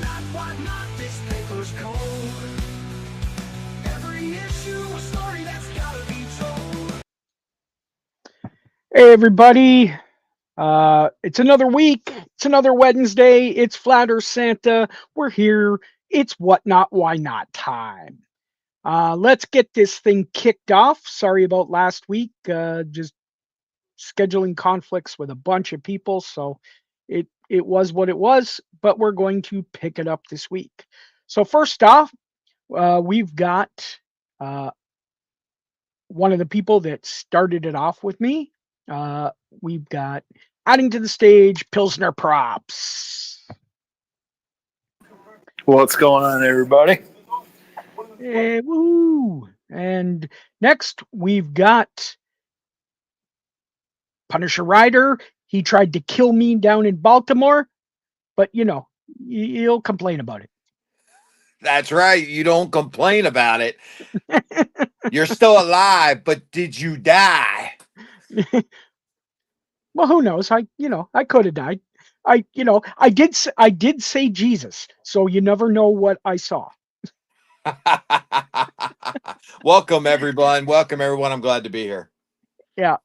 Whatnot, this paper's cold. Every issue, a story that's gotta be told. Hey everybody, it's another week, it's another Wednesday, it's Flat Earth Santa, we're here, it's what not, why not time. Let's get this thing kicked off. Sorry about last week, just scheduling conflicts with a bunch of people, so it was what it was, but we're going to pick it up this week. So first off, we've got uh, one of the people that started it off with me. Uh, we've got adding to the stage Pilsner Props. What's going on, everybody? Woo! And next we've got Punisher Rider. He tried to kill me down in Baltimore, but he'll complain about That's right. You don't complain about it. You're still alive, but did you die? it. Well, who knows? I could have died. I did say Jesus, so you never know what I saw. Welcome, everyone. Welcome, everyone. I'm glad to be here. Yeah.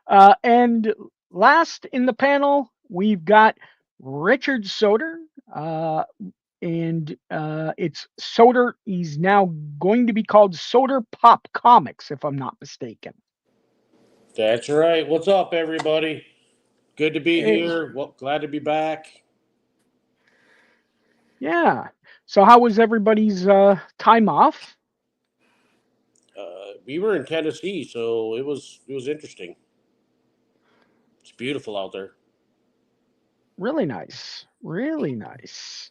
And last in the panel, we've got Richard Soder. And it's Soder. He's now going to be called Soder Pop Comics, if I'm not mistaken. That's right. What's up, everybody? Good to be here. Well, glad to be back. Yeah. So how was everybody's time off? We were in Tennessee, so it was interesting. It's beautiful out there. Really nice. Really nice.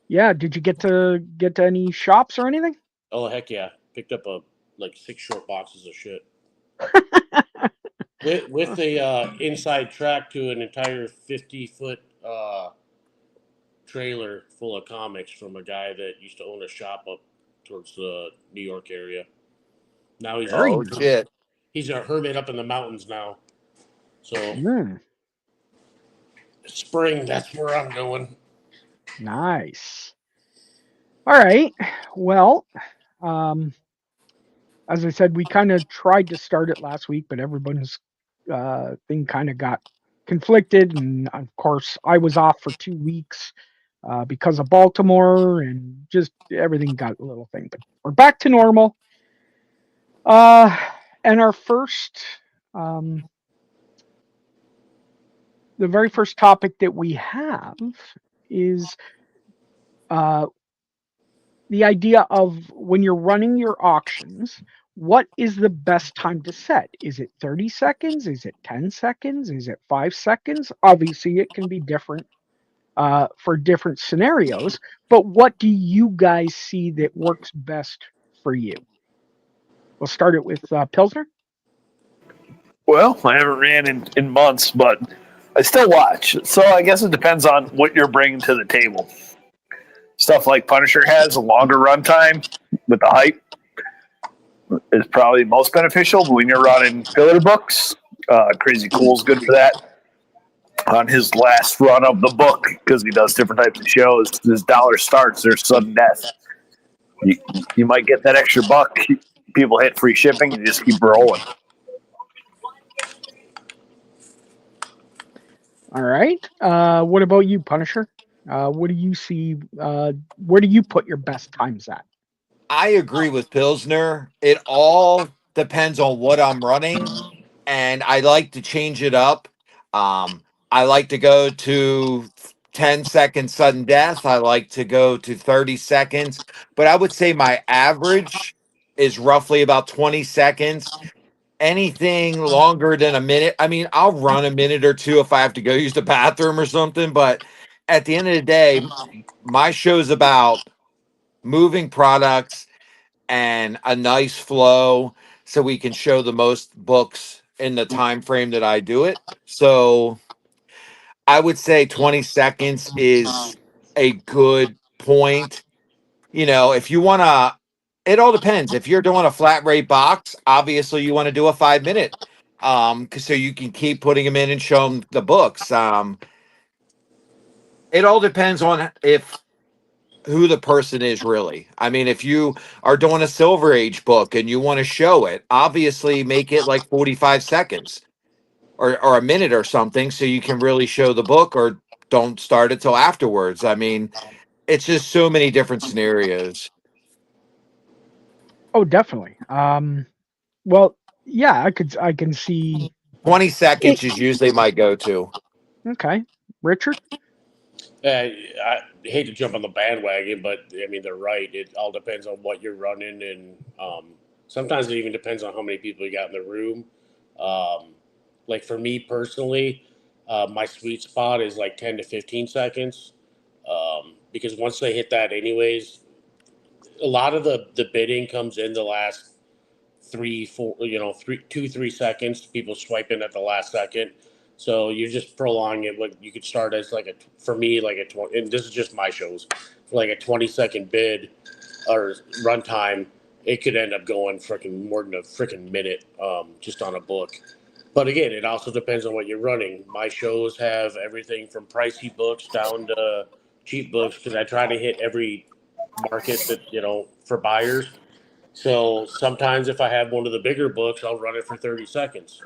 Yeah. Did you get to any shops or anything? Oh heck yeah! Picked up like 6 short boxes of shit with the inside track to an entire 50-foot trailer full of comics from a guy that used to own a shop up towards the New York area. Now Oh, shit. He's a hermit up in the mountains now. So spring, that's where I'm going. Nice. All right. Well, as I said, we kind of tried to start it last week, but everyone's thing kind of got conflicted, and of course, I was off for 2 weeks because of Baltimore, and just everything got a little thing. But we're back to normal. And our first, the very first topic that we have is the idea of when you're running your auctions, what is the best time to set? Is it 30 seconds? Is it 10 seconds? Is it 5 seconds? Obviously, it can be different for different scenarios, but what do you guys see that works best for you? We'll start it with Pilsner. Well, I haven't ran in months, but I still watch. So I guess it depends on what you're bringing to the table. Stuff like Punisher has a longer runtime with the hype is probably most beneficial. But when you're running filler books, Crazy Cool's good for that. On his last run of the book, because he does different types of shows, his dollar starts, there's sudden death. You might get that extra buck. People hit free shipping and just keep rolling. All right. What about you, Punisher? What do you see? Where do you put your best times at? I agree with Pilsner. It all depends on what I'm running, and I like to change it up. I like to go to 10 seconds sudden death. I like to go to 30 seconds, but I would say my average is roughly about 20 seconds. Anything longer than a minute, I mean, I'll run a minute or two if I have to go use the bathroom or something, but at the end of the day, my show's about moving products and a nice flow so we can show the most books in the time frame that I do it. So I would say 20 seconds is a good point. If you want to, it all depends. If you're doing a flat rate box, obviously you want to do a 5 minute, so you can keep putting them in and show them the books. It all depends on if who the person is really. I mean, if you are doing a Silver Age book and you want to show it, obviously make it like 45 seconds or a minute or something so you can really show the book, or don't start it till afterwards. I mean, it's just so many different scenarios. Oh, definitely. Well, yeah, I can see 20 it. seconds is usually my go-to. Okay, Richard. I hate to jump on the bandwagon, but I mean they're right. It all depends on what you're running, and sometimes it even depends on how many people you got in the room. Um, like for me personally, my sweet spot is like 10 to 15 seconds, because once they hit that, anyways, a lot of the bidding comes in the last 3, 4, 3 2 3 seconds. People swiping at the last second, so you're just prolonging it. What you could start as like for me like a 20, and this is just my shows, like a 20-second bid or runtime. It could end up going freaking more than a freaking minute, just on a book. But again, it also depends on what you're running. My shows have everything from pricey books down to cheap books, because I try to hit every market that for buyers. So sometimes if I have one of the bigger books, I'll run it for 30 seconds,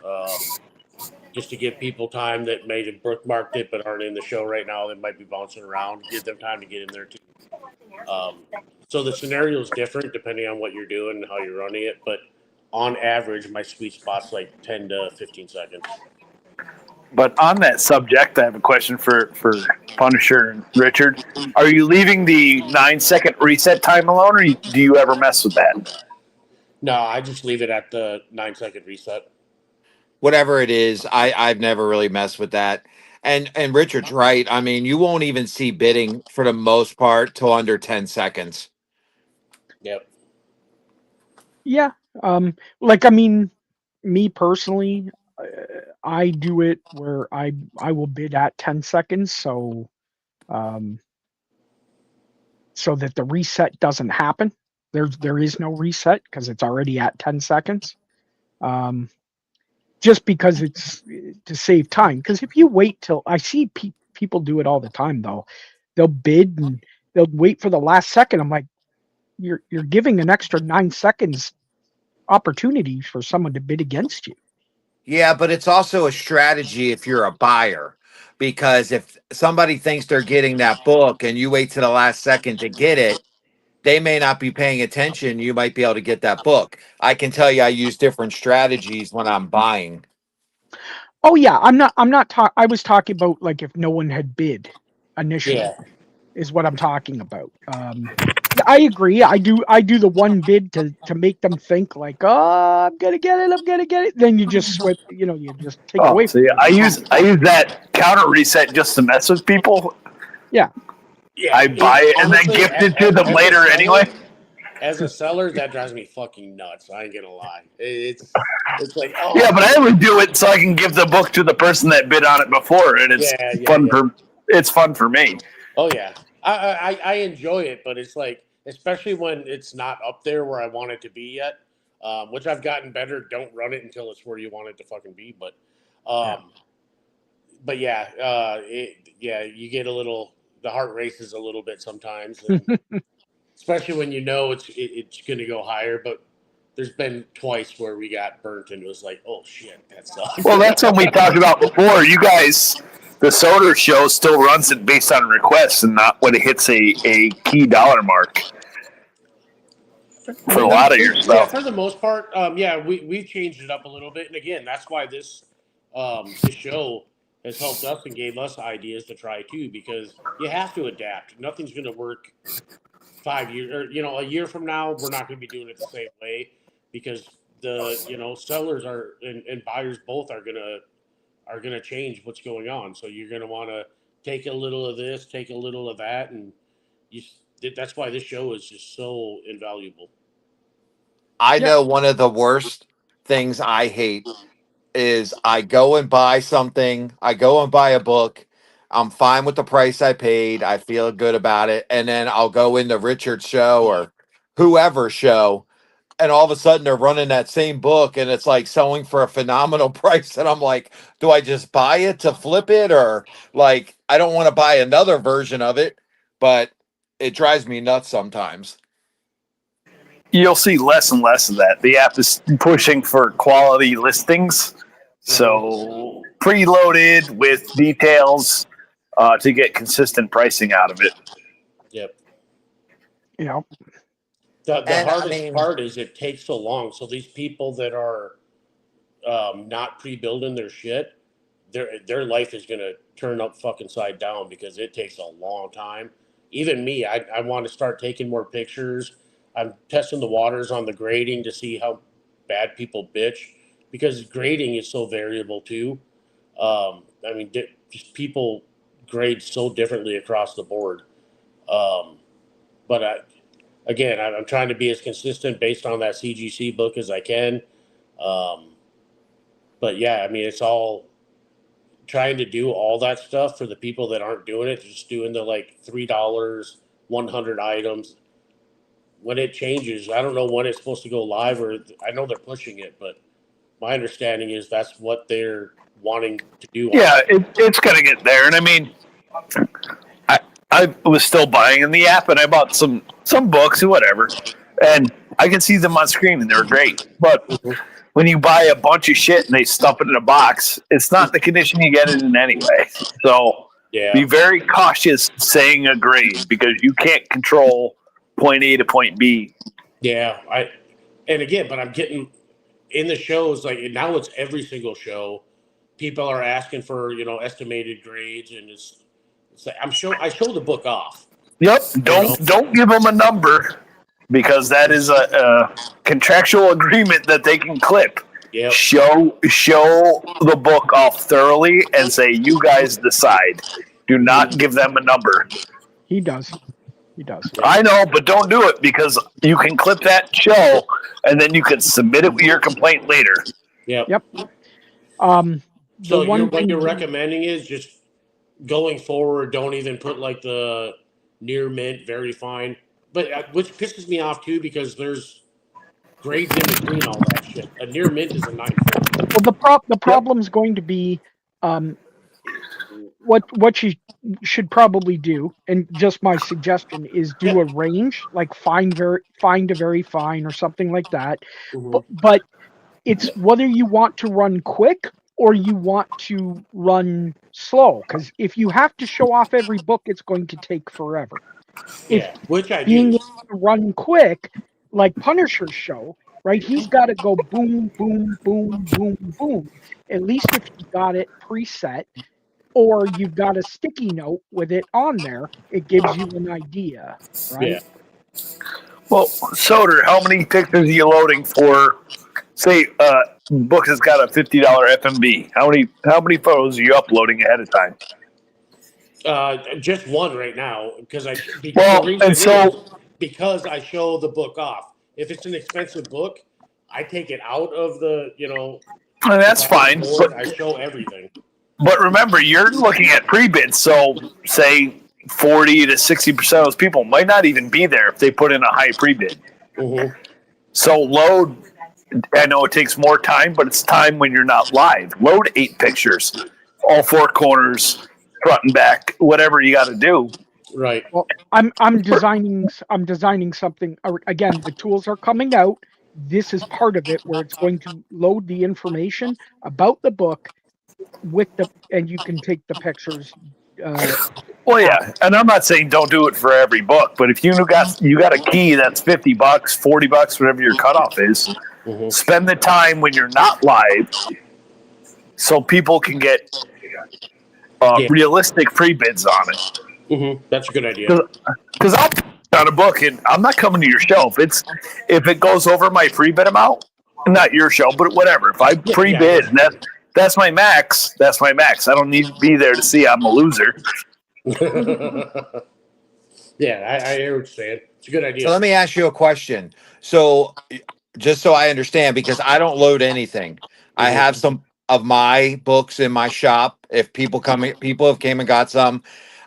just to give people time that may have bookmarked it but aren't in the show right now. That might be bouncing around. Give them time to get in there too. Um, so the scenario is different depending on what you're doing and how you're running it. But on average, my sweet spot's like 10 to 15 seconds. But on that subject, I have a question for Punisher and Richard. Are you leaving the 9 second reset time alone, or do you ever mess with that? No, I just leave it at the 9 second reset. Whatever it is, I've never really messed with that. And Richard's right. I mean, you won't even see bidding for the most part till under 10 seconds. Yep. Yeah. Like I mean, me personally, I do it where I will bid at 10 seconds, um, so that the reset doesn't happen. There is no reset because it's already at 10 seconds. Um, just because it's to save time. Because if you wait till I see people do it all the time though, they'll bid and they'll wait for the last second. I'm like, you're giving an extra 9 seconds opportunity for someone to bid against you. Yeah, but it's also a strategy if you're a buyer, because if somebody thinks they're getting that book and you wait to the last second to get it, they may not be paying attention. You might be able to get that book. I can tell you I use different strategies when I'm buying. Oh yeah, I'm not I was talking about like if no one had bid initially Yeah. is what I'm talking about. Yeah, I agree. I do the one bid to make them think like, oh, I'm gonna get it. I'm gonna get it. Then you just swip. You just take Oh, away see, from them. I use that counter reset just to mess with people. Yeah. Yeah. I buy it and then Honestly, gift it to them later anyway. As a seller, that drives me fucking nuts. I ain't gonna lie. It's like, Yeah, oh, but I only do it so I can give the book to the person that bid on it before, and yeah, yeah, yeah. it's fun for me. Oh yeah, I enjoy it, but it's like, especially when it's not up there where I want it to be yet, which I've gotten better. Don't run it until it's where you want it to fucking be. Yeah. Um, but yeah, yeah, you get a little, the heart races a little bit sometimes, and especially when you know it's going to go higher. But there's been twice where we got burnt and it was like, oh shit, that sucks. Well, that's what we talked about before. You guys, the Soder show still runs it based on requests and not when it hits a key dollar mark for a lot of your Yeah, stuff. for the most part, yeah, we've changed it up a little bit, and again, that's why this show has helped us and gave us ideas to try too, because you have to adapt. Nothing's going to work 5 years, or a year from now. We're not going to be doing it the same way, because the sellers are and buyers both are gonna change what's going on. So you're gonna want to take a little of this, take a little of that, and you. That's why this show is just so invaluable. I Yep. know one of the worst things I hate is I go and buy something, I go and buy a book. I'm fine with the price I paid. I feel good about it. And then I'll go into Richard's show or whoever's show, and all of a sudden they're running that same book and it's like selling for a phenomenal price. And I'm like, do I just buy it to flip it? Or like, I don't want to buy another version of it, but it drives me nuts sometimes. You'll see less and less of that. The app is pushing for quality listings, so preloaded with details to get consistent pricing out of it. Yep. You know, The And I hardest mean, part is it takes so long. So these people that are not pre-building their shit, their life is gonna turn up fucking side down because it takes a long time. Even me, I want to start taking more pictures. I'm testing the waters on the grading to see how bad people bitch because grading is so variable too. I mean, just people grade so differently across the board. But again, I'm trying to be as consistent based on that CGC book as I can. Um, but yeah, I mean, it's all trying to do all that stuff for the people that aren't doing it, just doing the like $3, 100 items. When it changes, I don't know when it's supposed to go live, or I know they're pushing it, but my understanding is that's what they're wanting to do. Yeah, it's going to get there. And I mean, I was still buying in the app, and I bought some books and whatever, and I could see them on screen, and they were great. But when you buy a bunch of shit and they stuff it in a box, it's not the condition you get it in anyway. So Yeah. be very cautious saying a grade because you can't control point A to point B. Yeah, and again, but I'm getting in the shows like now it's every single show. People are asking for estimated grades, and it's like I show the book off. Yep. Don't give them a number because that is a contractual agreement that they can clip. Yep. Show the book off thoroughly and say you guys decide. Do not give them a number. he does. He does. I know, but don't do it because you can clip that show and then you can submit it with your complaint later. Yep. Yep. So one what you're thing- recommending is just going forward, don't even put like the near mint, very fine. But which pisses me off too because there's grades in between all that shit. A near mint is a 940. Well, the problem's going to be what you should probably do, and just my suggestion is do a range, like find a very fine or something like that. But it's whether you want to run quick or you want to run slow. Because if you have to show off every book, it's going to take forever. Yeah, which I Being do. able to run quick, like Punisher's show, right? He's got to go boom, boom, boom, boom, boom. At least if you got it preset, or you've got a sticky note with it on there, it gives you an idea, right? Yeah. Well, Soder, how many pictures are you loading for? Say, book has got a $50 FMB. How many photos are you uploading ahead of time? Just one right now because I show the book off. If it's an expensive book, I take it out of the And that's fine. Board, I show everything. But remember, you're looking at pre-bids, so say 40 to 60% of those people might not even be there if they put in a high pre-bid. Mm-hmm. So load. I know it takes more time, but it's time when you're not live. Load 8 pictures, all 4 corners, front and back, whatever you got to do. Right. Well, I'm designing something. Again, the tools are coming out. This is part of it where it's going to load the information about the book and you can take the pictures. Well, yeah, and I'm not saying don't do it for every book, but if you got a key that's $50, $40, whatever your cutoff is, spend the time when you're not live, so people can get realistic pre-bids on it. Mm-hmm. That's a good idea. Because I'll put on a book and I'm not coming to your show if it goes over my pre-bid amount. Not your show, but whatever. If I pre-bid, that's my max. That's my max. I don't need to be there to see I'm a loser. Yeah, I hear what you're saying. It's a good idea. So let me ask you a question. So just so I understand, because I don't load anything. I have some of my books in my shop. If people have came and got some.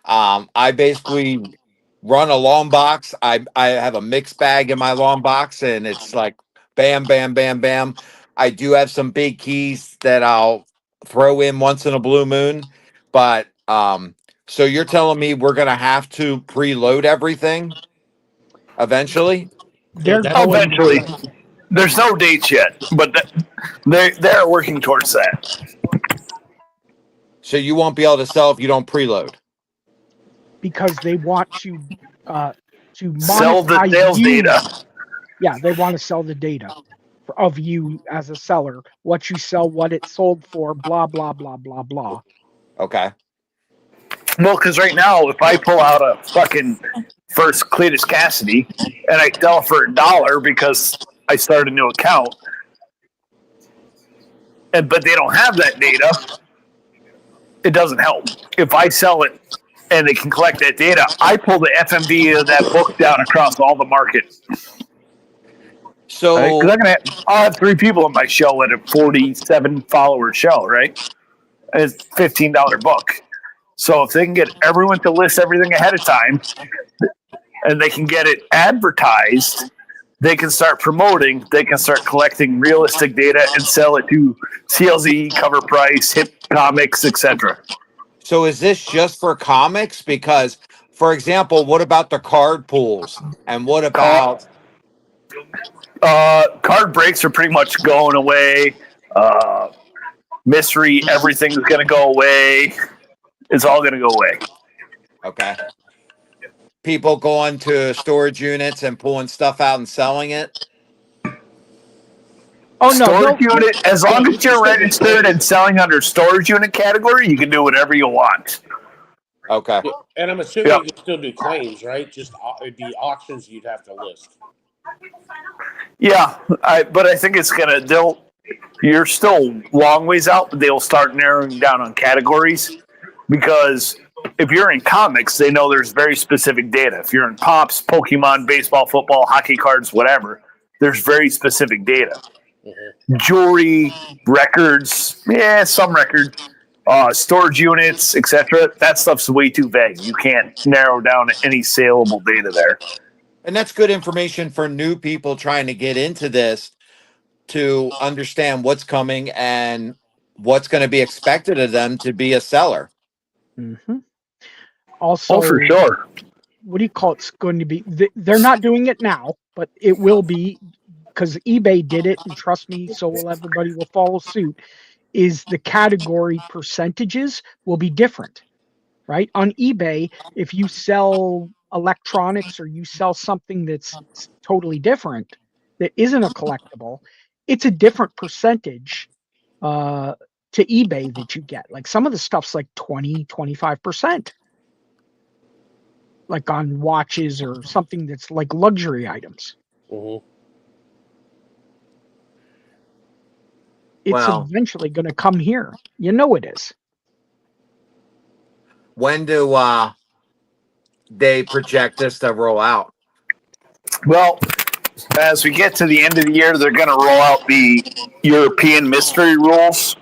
I basically run a long box. I have a mixed bag in my long box, and it's like bam, bam, bam, bam. I do have some big keys that I'll throw in once in a blue moon, but So you're telling me we're going to have to preload everything eventually? They're that's going. Eventually, there's no dates yet, but they're working towards that. So you won't be able to sell if you don't preload. Because they want to Sell the monetize sales you. data. Yeah, they want to sell the data of you as a seller, what you sell, what it sold for, blah blah blah blah blah. Okay. Well, because right now, if I pull out a fucking first Cletus Cassidy and I sell for $1 because I started a new account, but they don't have that data, it doesn't help. If I sell it and they can collect that data, I pull the FMV of that book down across all the market. So Right? I'll have 3 people on my show at a 47 follower show, right? And it's $15 book. So if they can get everyone to list everything ahead of time, and they can get it advertised, they can start promoting, they can start collecting realistic data and sell it to CLZ, Cover Price, Hip Comics, etc. So is this just for comics? Because, for example, what about the card pools? And what about Card breaks are pretty much going away. Mystery, everything's going to go away. It's all going to go away. okay, people going to storage units and pulling stuff out and selling it? Oh no, Storage unit, as long as you're registered and selling under storage unit category, you can do whatever you want. Okay. And I'm assuming Yep. you can still do claims, right? Just it'd be auctions you'd have to list. Yeah, but I think it's gonna. You're still long ways out, but they'll start narrowing down on categories because if you're in comics, they know there's very specific data. If you're in Pops, Pokemon, baseball, football, hockey cards, whatever, there's very specific data. Mm-hmm. Jewelry, records, some records, storage units, etc. That stuff's way too vague. You can't narrow down any saleable data there. And that's good information for new people trying to get into this to understand what's coming and what's going to be expected of them to be a seller. Mm-hmm. Also, For sure. What do you call it's going to be? They're not doing it now, but it will be because eBay did it, and trust me, so will everybody will follow suit. Is the category percentages will be different, right? On eBay, if you sell electronics or you sell something that's totally different, that isn't a collectible, it's a different percentage to eBay that you get. Like some of the stuff's like 20-25%. Like on watches or something that's like luxury items. Mm-hmm. It's eventually going to come here. You know it is. When do they project this to roll out? Well, as we get to the end of the year, they're going to roll out the European mystery rules,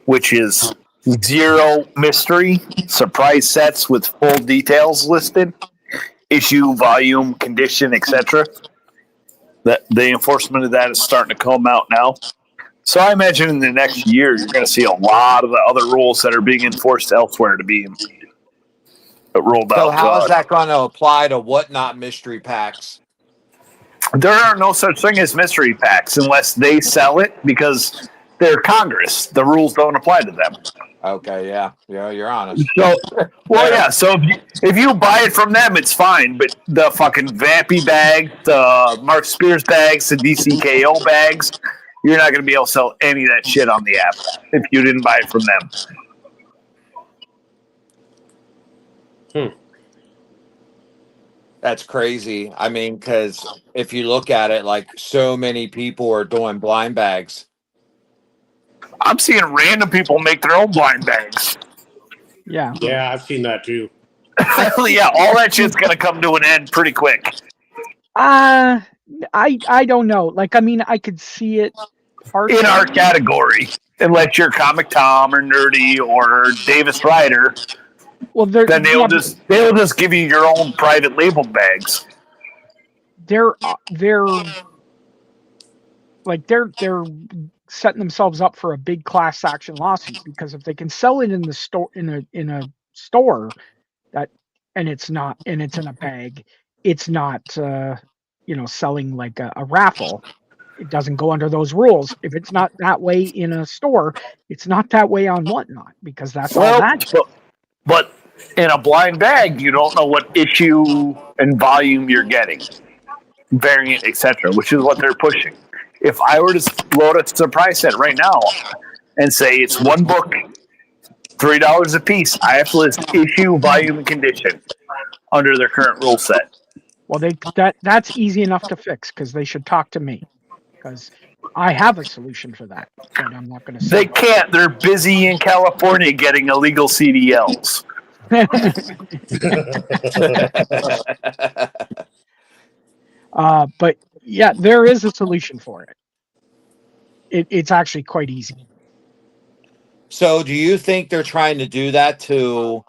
which is 0 mystery, surprise sets with full details listed, issue, volume, condition, etc. The enforcement of that is starting to come out now. So I imagine in the next year, you're going to see a lot of the other rules that are being enforced elsewhere to be rolled out. So how is that going to apply to whatnot mystery packs? There are no such thing as mystery packs unless they sell it because they're Congress. The rules don't apply to them. Okay, yeah, you're honest. So, So if you buy it from them, it's fine. But the fucking Vampy bag, the Mark Spears bags, the DCKO bags, you're not going to be able to sell any of that shit on the app if you didn't buy it from them. That's crazy. I mean, because if you look at it, like so many people are doing blind bags. I'm seeing random people make their own blind bags. Yeah. Yeah, I've seen that too. Yeah, all that shit's going to come to an end pretty quick. I don't know. Like, I mean, I could see it in our category, unless you're Comic Tom or Nerdy or Davis Ryder. Well, then they'll just give you your own private labeled bags. They're setting themselves up for a big class action lawsuit because if they can sell it in the store in a store, that and it's in a bag, it's not selling like a raffle. It doesn't go under those rules. If it's not that way in a store, it's not that way on Whatnot, because that's all Well, that. but in a blind bag, you don't know what issue and volume you're getting, variant, etc., which is what they're pushing. If I were to load a surprise set right now and say it's one book, $3 a piece, I have to list issue, volume, and condition under their current rule set. Well, that's easy enough to fix, because they should talk to me, because I have a solution for that, but I'm not going to They say. can't. They're busy in California getting illegal CDLs. But yeah, there is a solution for it. It's actually quite easy. So do you think they're trying to do that to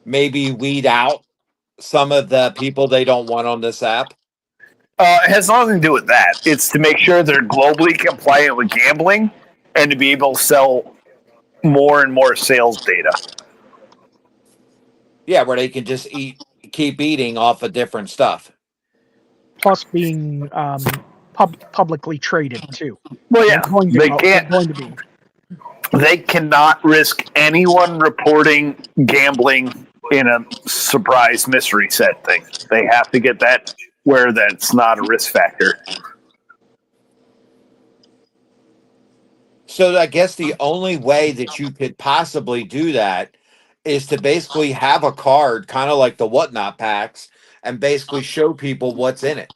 maybe weed out some of the people they don't want on this app? It has nothing to do with that. It's to make sure they're globally compliant with gambling and to be able to sell more and more sales data. Yeah, where they can just keep eating off of different stuff. Plus being publicly traded too. Well, yeah, they They're can't. going to be. They cannot risk anyone reporting gambling in a surprise mystery set thing. They have to get that where that's not a risk factor. So I guess the only way that you could possibly do that is to basically have a card, kind of like the Whatnot packs, and basically show people what's in it.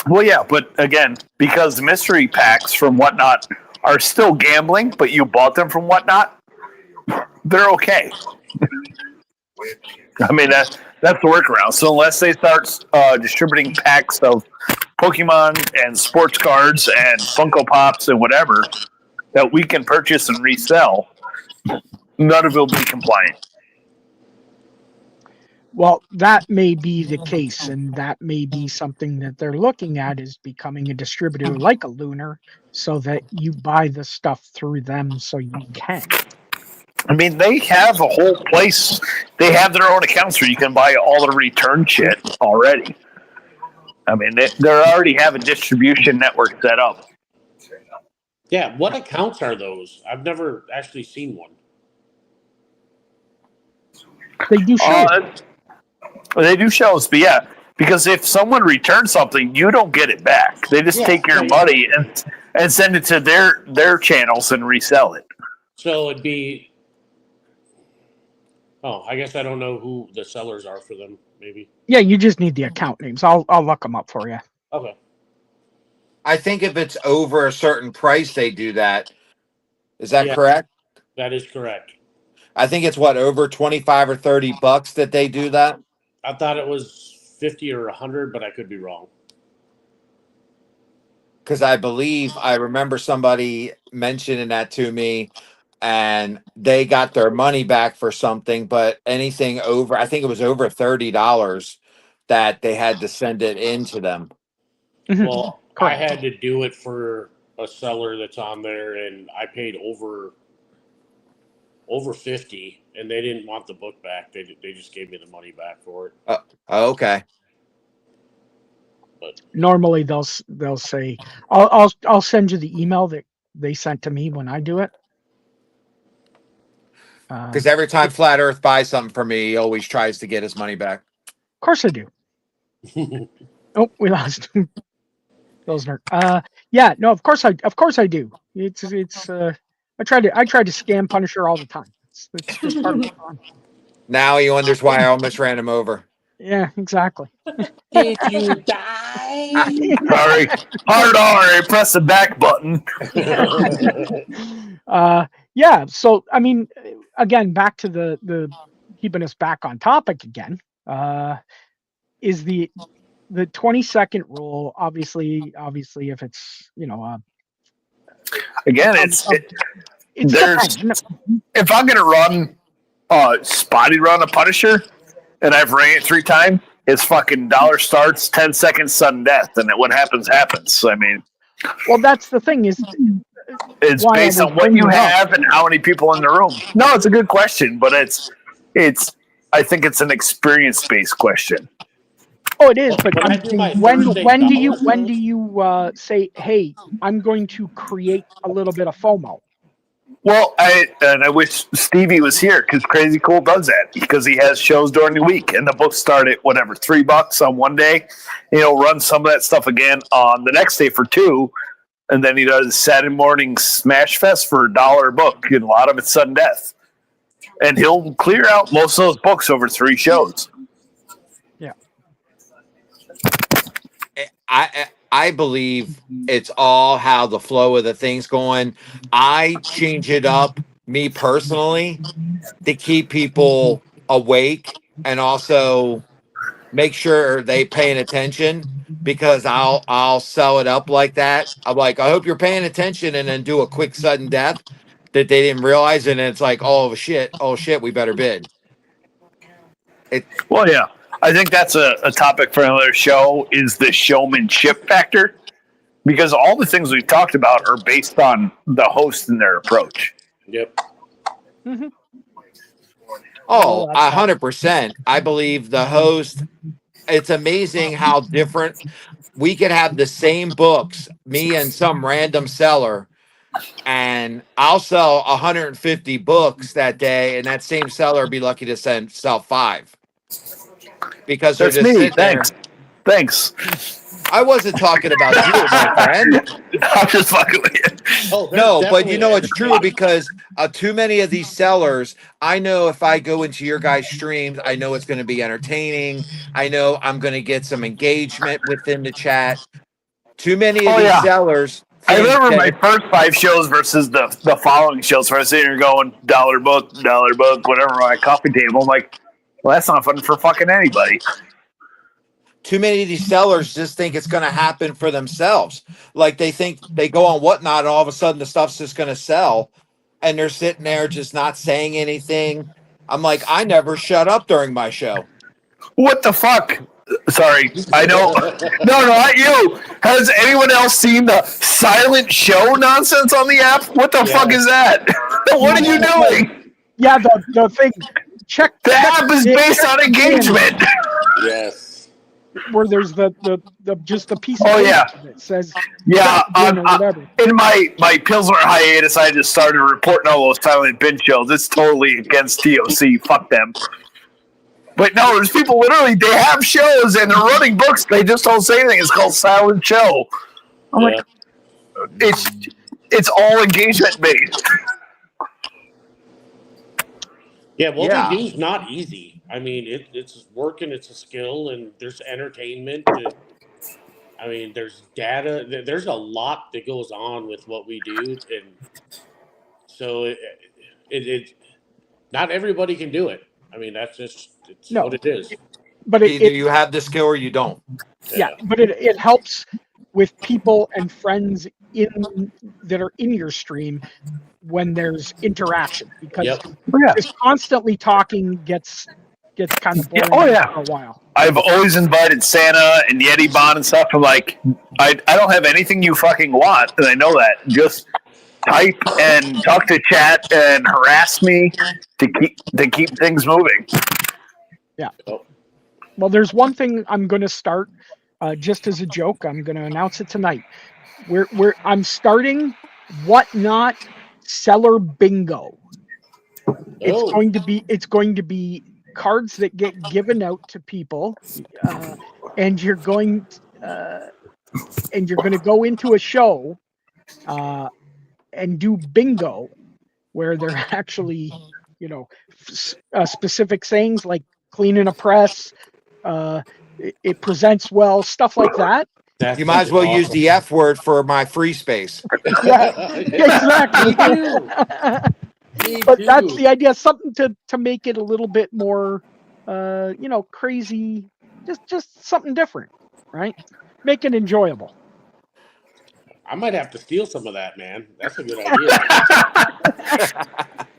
Well, yeah, but again, because the mystery packs from Whatnot are still gambling, but you bought them from Whatnot, they're okay. I mean, that's the workaround. So unless they start distributing packs of Pokemon and sports cards and Funko Pops and whatever that we can purchase and resell, none of it will be compliant. Well, that may be the case, and that may be something that they're looking at, is becoming a distributor like a Lunar, so that you buy the stuff through them so you can. I mean, they have a whole place. They have their own accounts where you can buy all the return shit already. I mean, they already have a distribution network set up. Yeah, what accounts are those? I've never actually seen one. They do shows. They do shows, but yeah, because if someone returns something, you don't get it back. They just take your money and send it to their channels and resell it. So it'd be. Oh, I guess I don't know who the sellers are for them. Maybe. Yeah, you just need the account names. I'll look them up for you. Okay. I think if it's over a certain price, they do that. Is that correct? That is correct. I think it's over 25 or 30 bucks that they do that. I thought it was 50 or 100, but I could be wrong. Because I remember somebody mentioning that to me, and they got their money back for something, but anything over, I think it was over $30 that they had to send it in to them. Well, I had to do it for a seller that's on there, and I paid over 50, and they didn't want the book back. They just gave me the money back for it. Okay. But normally they'll say, I'll send you the email that they sent to me when I do it. Because every time Flat Earth buys something from me, he always tries to get his money back. Of course I do. Oh, we lost Pilsner. Yeah, no, of course I do. It's I try to scam Punisher all the time. It's just part of the fun. Now he wonders why I almost ran him over. Yeah, exactly. did you die? Sorry. Hard R, press the back button. Yeah, so I mean, again, back to the keeping us back on topic again, is the 20-second rule. Obviously if it's Again, if I'm gonna run spotty run a Punisher and I've ran it 3 times, it's fucking dollar starts, 10 seconds, sudden death, and what happens. I mean, well, that's the thing is It's why I based was on what you bringing it up. have and how many people in the room. No, it's a good question, but it's. I think it's an experience-based question. Oh, it is. But When I I'm do saying, my when Thursday when do you dollar when show- do you say, hey, I'm going to create a little bit of FOMO? Well, I wish Stevie was here because Crazy Cool does that because he has shows during the week and the books start at whatever $3 on one day. He'll run some of that stuff again on the next day for $2, and then he does Saturday morning Smash Fest for $1 a book, and a lot of it's sudden death. And he'll clear out most of those books over 3 shows. Yeah. I believe it's all how the flow of the thing's going. I change it up, me personally, to keep people awake and also make sure they paying attention because I'll sell it up like that. I'm like, I hope you're paying attention, and then do a quick sudden death that they didn't realize, and it's like, oh shit, we better bid. Well, yeah. I think that's a topic for another show is the showmanship factor. Because all the things we've talked about are based on the host and their approach. Yep. Mm-hmm. Oh, that's 100%. I believe the host. It's amazing how different we could have the same books, me and some random seller, and I'll sell 150 books that day, and that same seller be lucky to sell 5 because they're That's just me. sitting there. Thanks. I wasn't talking about you, my friend. I'm just fucking with you. Oh, there's No, but definitely you know it's true entertainment. because too many of these sellers, I know if I go into your guys' streams, I know it's going to be entertaining. I know I'm going to get some engagement within the chat. Too many of Oh, these yeah. sellers. I think remember that my first 5 shows versus the following shows where I was sitting here going, $1 book, whatever, on my coffee table. I'm like, well, that's not fun for fucking anybody. too many of these sellers just think it's going to happen for themselves. Like they think they go on Whatnot, and all of a sudden the stuff's just going to sell, and they're sitting there just not saying anything. I'm like, I never shut up during my show. What the fuck? Sorry, I know. No, not you. Has anyone else seen the silent show nonsense on the app? What the fuck is that? What are you doing? Yeah, the thing. Check. The app is based on engagement. Yes. Where there's the just the piece of Oh, paper yeah. that says Yeah, or whatever. in my Pilsner hiatus, I just started reporting all those silent bin shows. It's totally against TOC. Fuck them. But no, there's people literally, they have shows and they're running books. They just don't say anything. It's called silent show. I'm like, it's all engagement based. Yeah, what Yeah. we do is not easy. I mean, it's work and it's a skill, and there's entertainment. And, I mean, there's data. There's a lot that goes on with what we do, and so it not everybody can do it. I mean, that's just it's No. what it is. But Either you have the skill or you don't. yeah, but it helps with people and friends that are in your stream when there's interaction, because Yep. just constantly talking gets kind of boring for a while. I've always invited Santa and Yeti Bon and stuff. I'm like, I don't have anything you fucking want, and I know that. Just type and talk to chat and harass me to keep things moving. Yeah. Well, there's one thing I'm going to start just as a joke. I'm going to announce it tonight. I'm starting Whatnot Seller Bingo. It's going to be cards that get given out to people, and you're going to go into a show and do bingo, where they're actually, specific sayings like cleaning a press, it presents well, stuff like that. That's You might as well use the F word for my free space. Yeah, exactly. But that's the idea, something to make it a little bit more, crazy, just something different, right? Make it enjoyable. I might have to steal some of that, man. That's a good idea.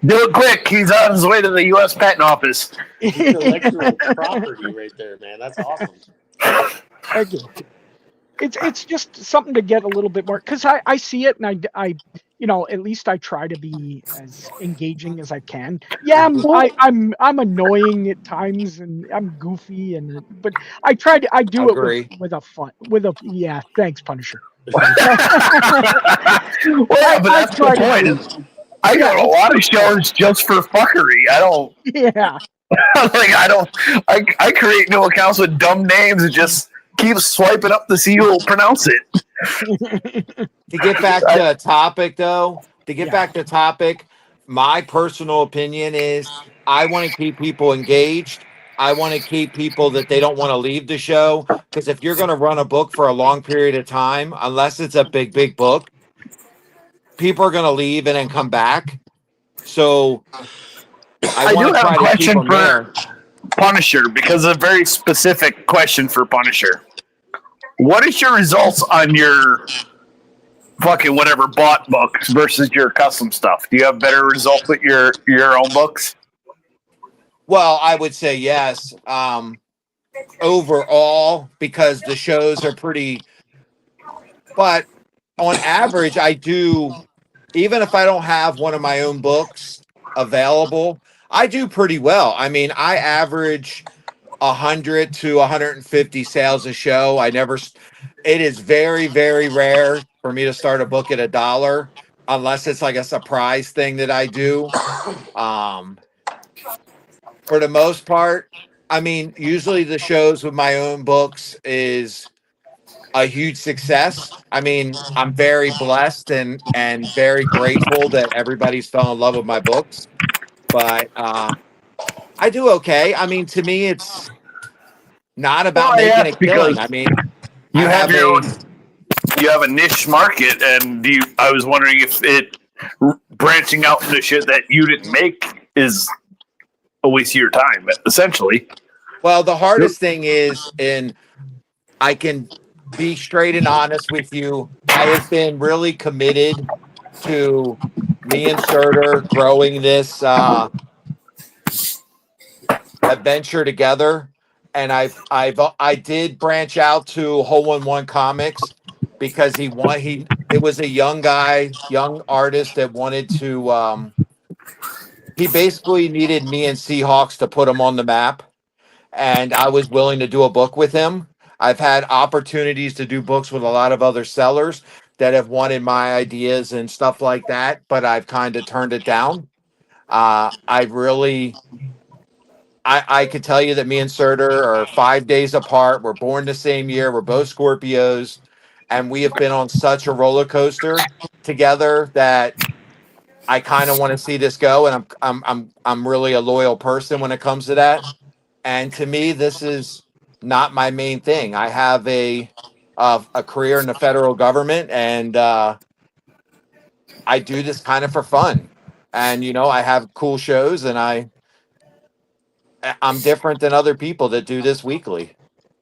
Do it quick. He's on his way to the U.S. Patent Office. Intellectual property right there, man. That's awesome. Thank you. It's just something to get a little bit more, because I see it, and I at least I try to be as engaging as I can. Yeah, I'm annoying at times and I'm goofy but I do it Agree. with a fun with a yeah, thanks Punisher. Well, yeah, but I that's the try to point. be I yeah, go to a it's lot for of fun. shows just for fuckery. I don't Yeah. like. I don't. I create new accounts with dumb names and just keep swiping up to see who will pronounce it. To get back I, to topic, though, Yeah. my personal opinion is I want to keep people engaged. I want to keep people that they don't want to leave the show. Because if you're going to run a book for a long period of time, unless it's a big, big book, people are going to leave and then come back. So I I want do to have a try to keep question them there. for Punisher because a very specific question for Punisher. What is your results on your fucking whatever bought books versus your custom stuff? Do you have better results with your own books? Well, I would say yes. Overall, because the shows are pretty, but on average, I do, even if I don't have one of my own books available, I do pretty well. I mean, I average 100 to 150 sales a show. It is very, very rare for me to start a book at $1 unless it's like a surprise thing that I do. Um, for the most part, I mean, usually the shows with my own books is a huge success. I mean, I'm very blessed and very grateful that everybody's fell in love with my books. But I do okay. I mean, to me, it's not Well, about I making a asked killing. because I mean, I you have have your a own. You have a niche market, and I was wondering if it branching out into shit that you didn't make is a waste of your time, essentially. well. The hardest thing is, and I can be straight and honest with you. I have been really committed to me and Surtur growing this adventure together, and I did branch out to Hole in One Comics because he it was a young guy, young artist that wanted to. He basically needed me and Seahawks to put him on the map, and I was willing to do a book with him. I've had opportunities to do books with a lot of other sellers that have wanted my ideas and stuff like that, but I've kind of turned it down. I really I could tell you that me and Surtur are 5 days apart. We're born the same year. We're both Scorpios, and we have been on such a roller coaster together that I kind of want to see this go. And I'm really a loyal person when it comes to that. And to me, this is not my main thing. I have a career in the federal government, and I do this kind of for fun. And I have cool shows, and I'm different than other people that do this weekly.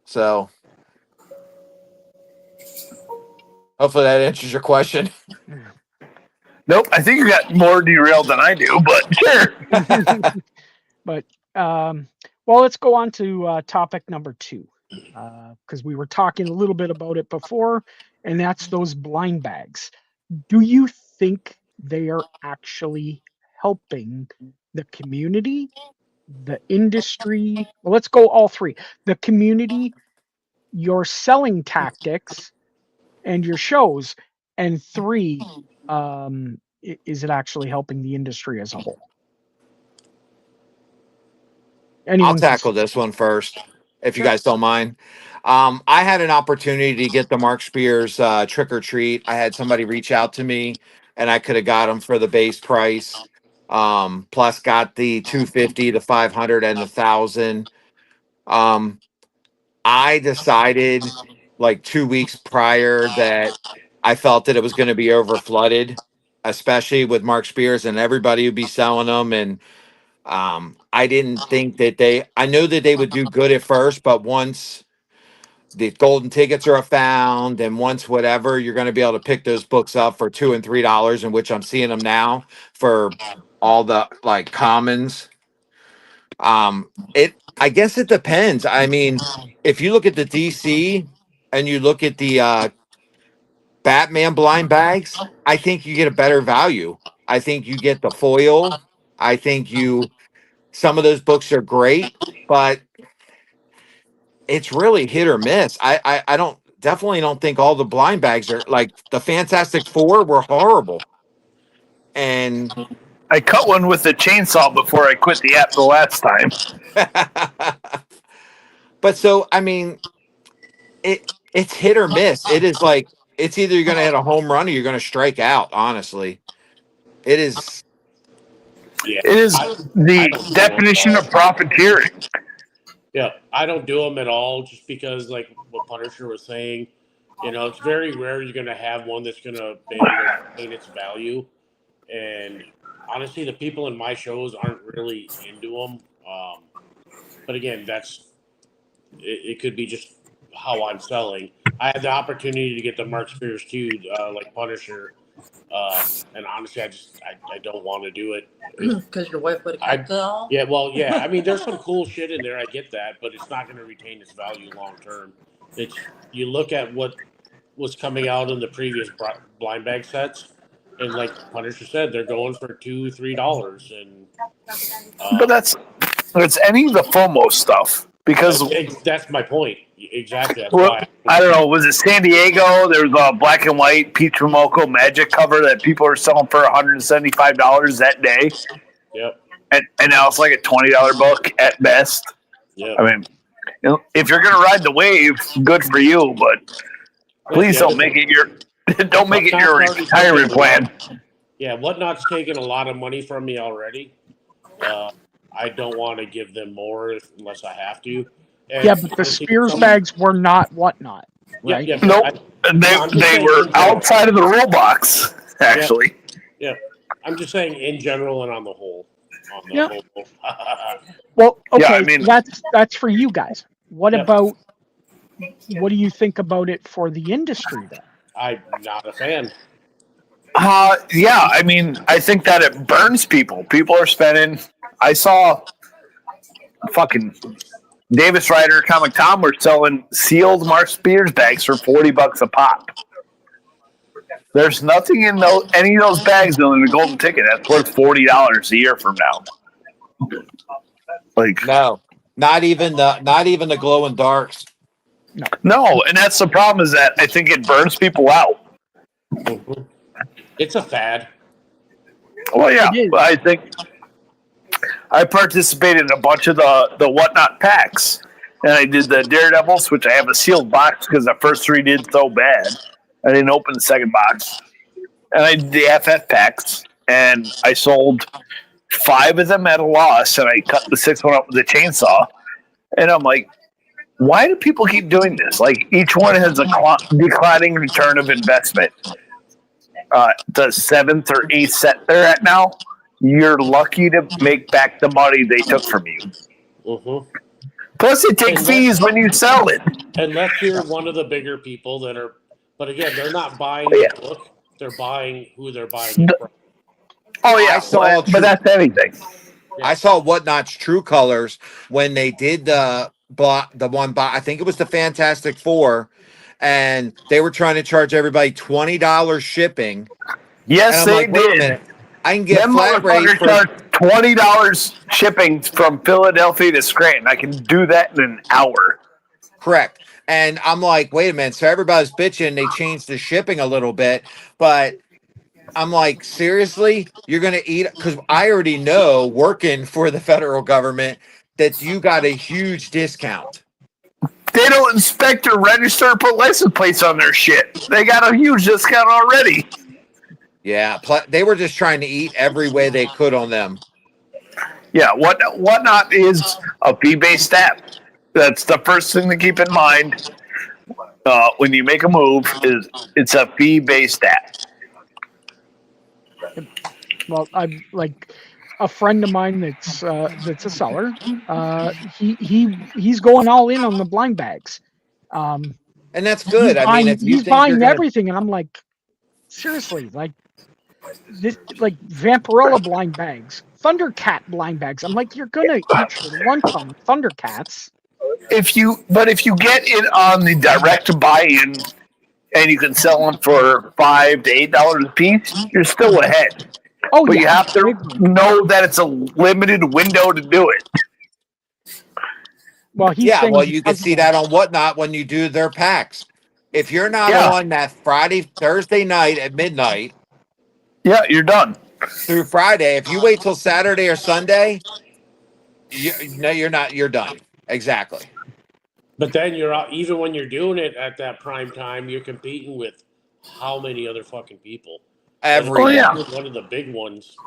So hopefully that answers your question. Nope, I think you got more derailed than I do, but sure. But well, let's go on to topic number 2 because we were talking a little bit about it before, and that's those blind bags. Do you think they are actually helping the community, the industry? Well, let's go all three: the community, your selling tactics, and your shows. And 3, is it actually helping the industry as a whole? I'll Anyone can tackle start. this one first, if you Sure. guys don't mind. I had an opportunity to get the Mark Spears trick or treat. I had somebody reach out to me, and I could have got them for the base price. Plus, got the 250, the 500, and the 1,000. Um, I decided like 2 weeks prior that I felt that it was going to be over flooded, especially with Mark Spears, and everybody would be selling them. And I didn't think that I know that they would do good at first, but once the golden tickets are found and once whatever, you're going to be able to pick those books up for $2 and $3, in which I'm seeing them now for all the like commons. I guess it depends. I mean, if you look at the DC and you look at Batman blind bags, I think you get a better value. I think you get the foil. I think some of those books are great, but it's really hit or miss. I don't definitely don't think all the blind bags are like the Fantastic Four were horrible. And I cut one with a chainsaw before I quit the app the last time. but so I mean it's hit or miss. It is like it's either you're gonna hit a home run or you're gonna strike out, honestly. It is Yeah, It is I the don't do definition them of profiteering. Yeah, I don't do them at all, just because, like what Punisher was saying, it's very rare you're going to have one that's going to be able to retain its value. And honestly, the people in my shows aren't really into them. But again, it could be just how I'm selling. I had the opportunity to get the Mark Spears too, like Punisher, and honestly, I don't want to do it. Because your wife would have kept it all? Yeah, well, yeah. I mean, there's some cool shit in there. I get that, but it's not going to retain its value long term. It's You look at what was coming out in the previous blind bag sets, and like Punisher said, they're going for $2-3, and But that's any of the FOMO stuff because that's my point. Exactly. That's well, why I don't know. Was it San Diego? There was a black and white Pete Trumocco Magic cover that people are selling for $175 that day. Yep. And now it's like a $20 book at best. Yeah. I mean, if you're gonna ride the wave, good for you. But please don't make it your retirement plan. Yeah, Whatnot's taken a lot of money from me already. I don't want to give them more unless I have to. And Yeah, but the Spears bags were not Whatnot, right? Yeah, Nope. They were outside of the rule box, actually. Yeah. I'm just saying in general and on the whole. Whole. Well, okay, Yeah, I mean- that's for you guys. What Yeah. about? What do you think about it for the industry then? I'm not a fan. Yeah, I mean, I think that it burns people. People are spending. I saw fucking Davis Ryder, Comic Tom were selling sealed Mark Spears bags for $40 a pop. There's nothing in any of those bags other than the golden ticket that's worth $40 a year from now. Like no, not even the glow in darks. no, and that's the problem is that I think it burns people out. Mm-hmm. It's a fad. Well, yeah, It is. but I think I participated in a bunch of the Whatnot packs, and I did the Daredevils, which I have a sealed box because the first 3 did so bad. I didn't open the second box, and I did the FF packs, and I sold 5 of them at a loss, and I cut the 6th one up with a chainsaw, and I'm like, why do people keep doing this? Like each one has a declining return of investment. The 7th or 8th set they're at now, you're lucky to make back the money they took from you. Mm-hmm. Plus, they take fees when you sell it. Unless you're one of the bigger people that are, but again, they're not buying Yeah. the book; they're buying who they're buying it from. Oh yeah, I saw but that's anything. I saw Whatnot's True Colors when they did the I think it was the Fantastic Four, and they were trying to charge everybody $20 shipping. Yes, And I'm they like, wait a did. minute, I can get Them flat rate motherfuckers for charge $20 shipping from Philadelphia to Scranton. I can do that in an hour. correct. And I'm like, wait a minute. So everybody's bitching. They changed the shipping a little bit, but I'm like, seriously, you're gonna eat? Because I already know, working for the federal government, that you got a huge discount. They don't inspect or register or put license plates on their shit. They got a huge discount already. Yeah, they were just trying to eat every way they could on them. Yeah, Whatnot is a fee-based app. That's the first thing to keep in mind when you make a move. Is it's a fee-based app. Well, I'm like a friend of mine that's a seller. He's going all in on the blind bags. And that's good. I mean, if you he's think buying you're gonna- everything, and I'm like, seriously, like this, like Vampirella blind bags, Thundercat blind bags. I'm like, you're gonna eat your lunch on Thundercats. If you get it on the direct buy-in and you can sell them for $5 to $8 a piece, you're still ahead. Oh, But yeah. you have to know that it's a limited window to do it. Well, he's Yeah, saying well, you can because see of that on Whatnot when you do their packs. If you're not Yeah. on that Thursday night at midnight Yeah, you're done. through Friday, if you wait till Saturday or Sunday, you're not. You're done. Exactly. But then you're out, even when you're doing it at that prime time, you're competing with how many other fucking people? And Every Oh, day. yeah. one of the big ones.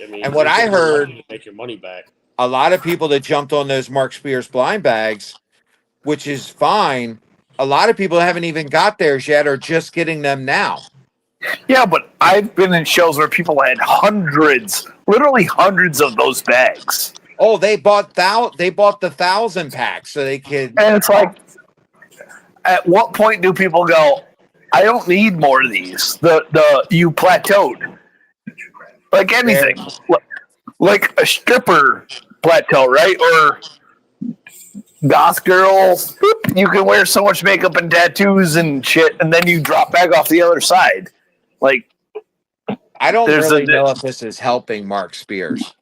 I mean, And what you're I getting lucky heard, to make your money back. a lot of people that jumped on those Mark Spears blind bags, which is fine. A lot of people haven't even got theirs yet, or just getting them now. Yeah, but I've been in shows where people had hundreds, literally hundreds of those bags. Oh, they bought the 1,000 packs so they could. And it's like, at what point do people go, I don't need more of these? You plateaued. Like anything. Like a stripper plateau, right? Or goth girl, you can wear so much makeup and tattoos and shit, and then you drop back off the other side. Like, I don't there's really know if this is helping Mark Spears.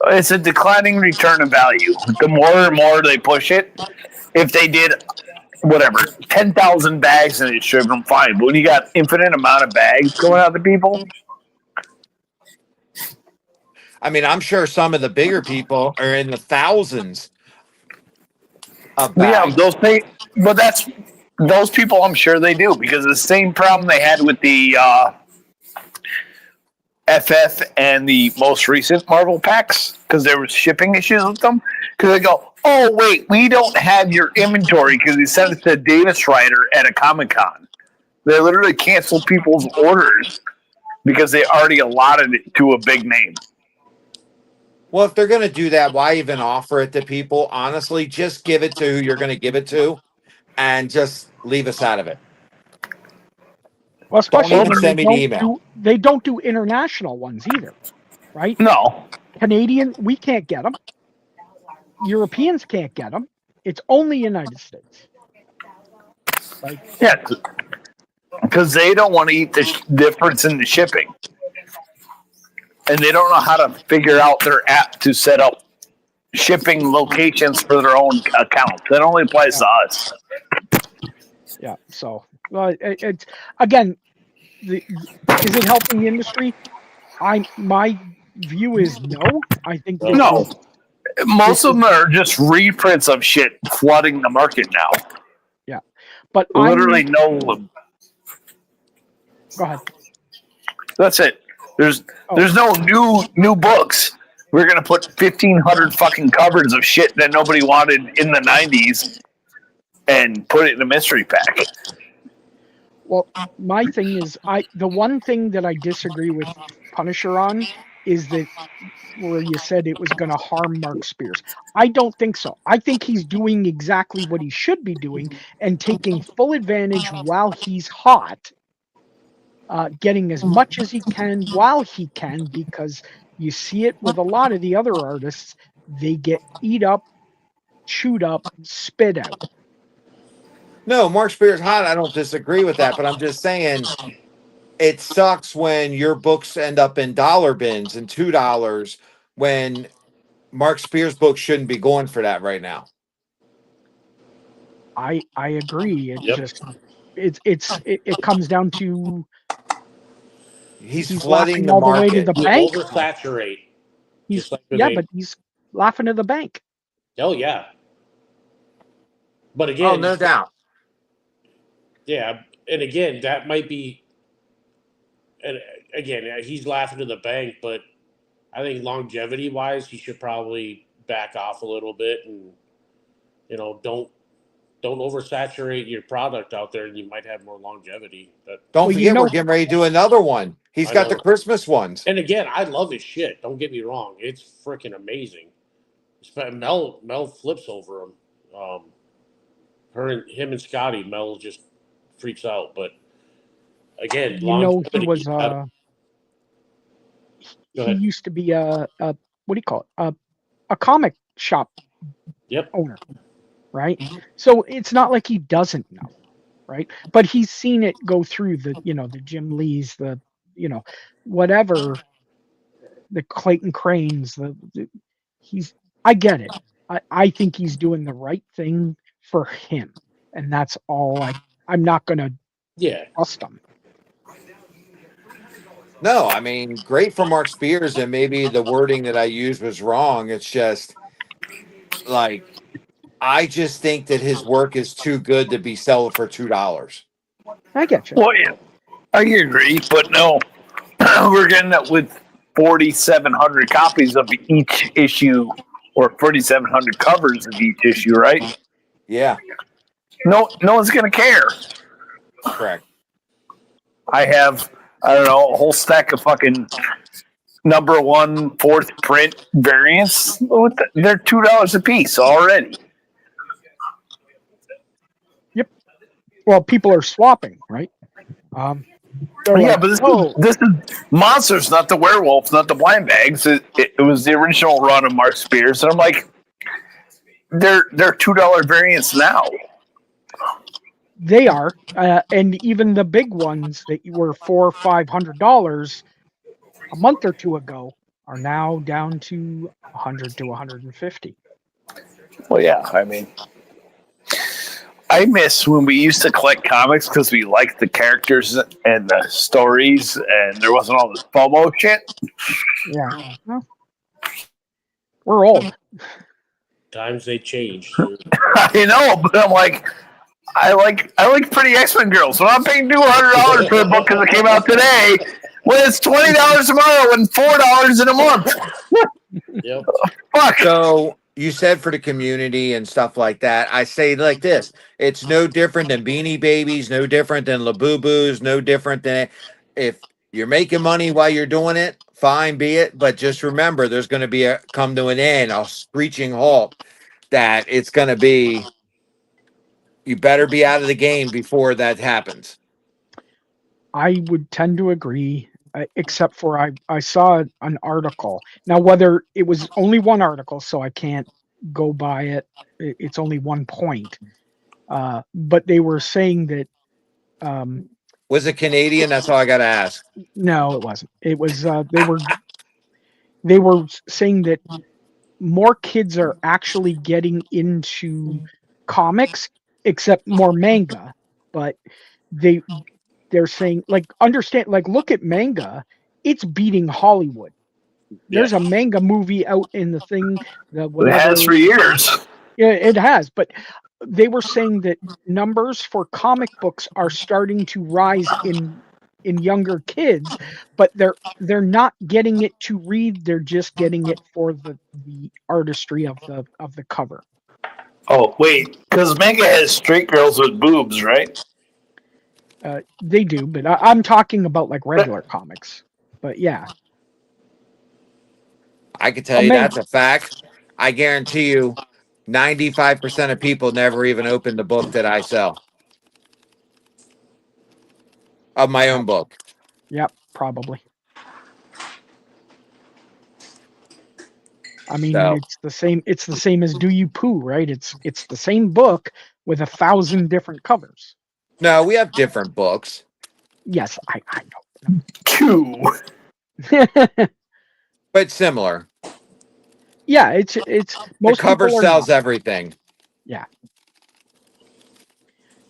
it's a declining return of value. The more and more they push it, if they did whatever 10,000 bags and it shipped them, fine. But when you got infinite amount of bags going out to people, I mean, I'm sure some of the bigger people are in the thousands of yeah, bags. those people. I'm sure they do because the same problem they had with the FF and the most recent Marvel packs because there was shipping issues with them. Because they go, oh wait, we don't have your inventory because we sent it to Davis Rider at a Comic-Con. They literally canceled people's orders because they already allotted it to a big name. Well, if they're going to do that, why even offer it to people? Honestly, just give it to who you're going to give it to, and just leave us out of it. well, especially even when send me the email. they don't do international ones either, right? No, Canadian, we can't get them. Europeans can't get them. It's only United States. Like, yeah, because they don't want to eat the difference in the shipping, and they don't know how to figure out their app to set up shipping locations for their own account. That only applies to us. yeah. So, it's again, is it helping the industry? My view is no. I think that No. Most of them are just reprints of shit flooding the market now. Yeah, but Literally no. Go ahead. That's it. There's no new books. We're gonna put 1,500 fucking covers of shit that nobody wanted in the '90s and put it in a mystery pack. Well, my thing is, the one thing that I disagree with Punisher on is that where you said it was going to harm Mark Spears. I don't think so. I think he's doing exactly what he should be doing and taking full advantage while he's hot, getting as much as he can while he can, because you see it with a lot of the other artists. They get eat up, chewed up, spit out. No, Mark Spears hot. I don't disagree with that, but I'm just saying it sucks when your books end up in dollar bins and $2 when Mark Spears books shouldn't be going for that right now. I agree. It Yep. just it comes down to he's flooding the all the way to market. the You bank. oversaturate. He's just like but he's laughing to the bank. Oh yeah. But again, Oh, no doubt. yeah, and again, that might be, and again, he's laughing to the bank, but I think longevity wise, he should probably back off a little bit and, don't oversaturate your product out there, and you might have more longevity. Don't forget, we're getting ready to do another one. He's got the Christmas ones. And again, I love his shit. Don't get me wrong; it's freaking amazing. Mel flips over him. Him and Scotty, Mel just freaks out. But again, he was he used to be a what do you call it? A comic shop owner, right? So it's not like he doesn't know, right? But he's seen it go through the, the Jim Lees, the, whatever, the Clayton Cranes, he's, I get it. I think he's doing the right thing for him. And that's all I'm not going to Yeah. trust him. No, I mean, great for Mark Spears, and maybe the wording that I used was wrong. It's just like I just think that his work is too good to be sold for $2. I get you. Well, yeah, I agree, but no, we're getting it with 4,700 copies of each issue, or 4,700 covers of each issue, right? Yeah, No one's gonna care. correct. I have, I don't know, a whole stack of fucking number 1 fourth print variants. They're $2 a piece already. Yep. Well, people are swapping, right? Yeah, like, but this is Monsters, not the Werewolf, not the Blind Bags. It was the original run of Mark Spears, and I'm like, they're $2 variants now. They are, and even the big ones that were $400 or $500 a month or two ago are now down to 100 to 150. Well, yeah, I mean, I miss when we used to collect comics because we liked the characters and the stories, and there wasn't all this FOMO shit. Yeah, well, we're old. Times they change. I know, but I'm like, I like pretty X-Men girls. So I'm paying $200 for the book because it came out today. When it's $20 tomorrow and $4 in a month. Yep. Fuck. So you said for the community and stuff like that. I say like this: it's no different than Beanie Babies, no different than Labubu's, no different than if you're making money while you're doing it. Fine, be it. But just remember, there's going to be come to an end, a screeching halt. That it's going to be. You better be out of the game before that happens. I would tend to agree, except for I saw an article. Now, whether it was only one article, so I can't go by it. It's only one point. But they were saying that. Was it Canadian? That's all I got to ask. No, it wasn't. It was they were saying that more kids are actually getting into comics, except more manga. But they're saying, like, understand, like, look at manga, it's beating Hollywood. There's a manga movie out in the thing, It has for years. Yeah, it has, but they were saying that numbers for comic books are starting to rise in younger kids, but they're not getting it to read, they're just getting it for the artistry of the cover. Oh, wait, because manga has straight girls with boobs, right? They do, but I'm talking about like regular comics. But yeah, I can tell you that's a fact. I guarantee you 95% of people never even open the book that I sell. Of my own book. Yep, probably. I mean, it's the same. It's the same as Do You Poo, right? It's the same book with 1,000 different covers. No, we have different books. Yes, I know. Two. But similar. Yeah, it's most the cover sells not. everything. Yeah.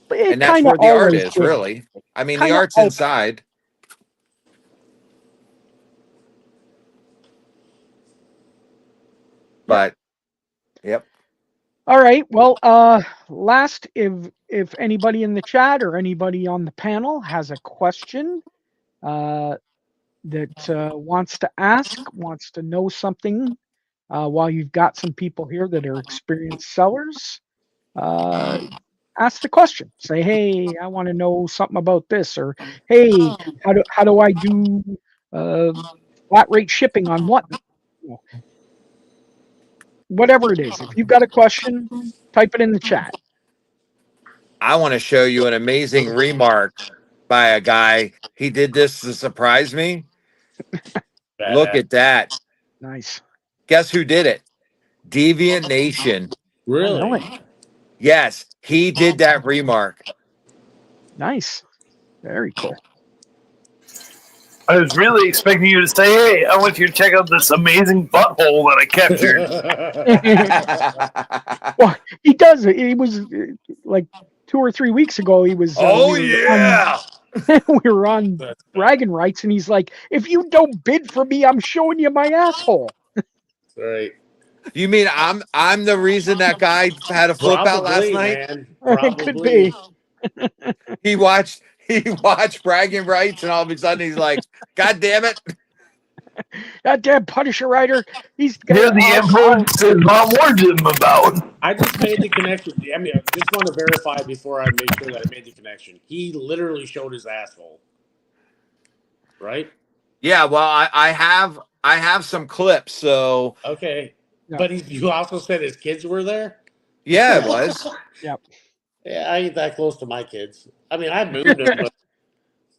But and that's where the art is, really. I mean, the art's inside. But yep. All right. Well, last, if anybody in the chat or anybody on the panel has a question that wants to ask, wants to know something, while you've got some people here that are experienced sellers, ask the question. Say, hey, I want to know something about this, or hey, how do I do flat rate shipping on what? Whatever it is. If you've got a question, type it in the chat. I want to show you an amazing remark by a guy. He did this to surprise me. Look at that. Nice. Guess who did it? Deviant Nation. Really? Yes, he did that remark. Nice. Very cool. I was really expecting you to say, "Hey, I want you to check out this amazing butthole that I captured." Well, he does. He was like 2 or 3 weeks ago. He was. Oh yeah. We were on bragging rights, and he's like, "If you don't bid for me, I'm showing you my asshole." Right. You mean I'm the reason that guy had a flip out last Probably, night? man. It could Probably. be. He watched bragging rights, and all of a sudden he's like, "God damn it!" That damn Punisher writer. He's Here, gonna. the influence his mom warned him about. I just made the connection. I mean, I just want to verify before I make sure that I made the connection. He literally showed his asshole. Right? Yeah, well, I have some clips, so Okay. Yeah. But you also said his kids were there? yeah, it was. Yep. Yeah, I ain't that close to my kids. I mean, I moved them,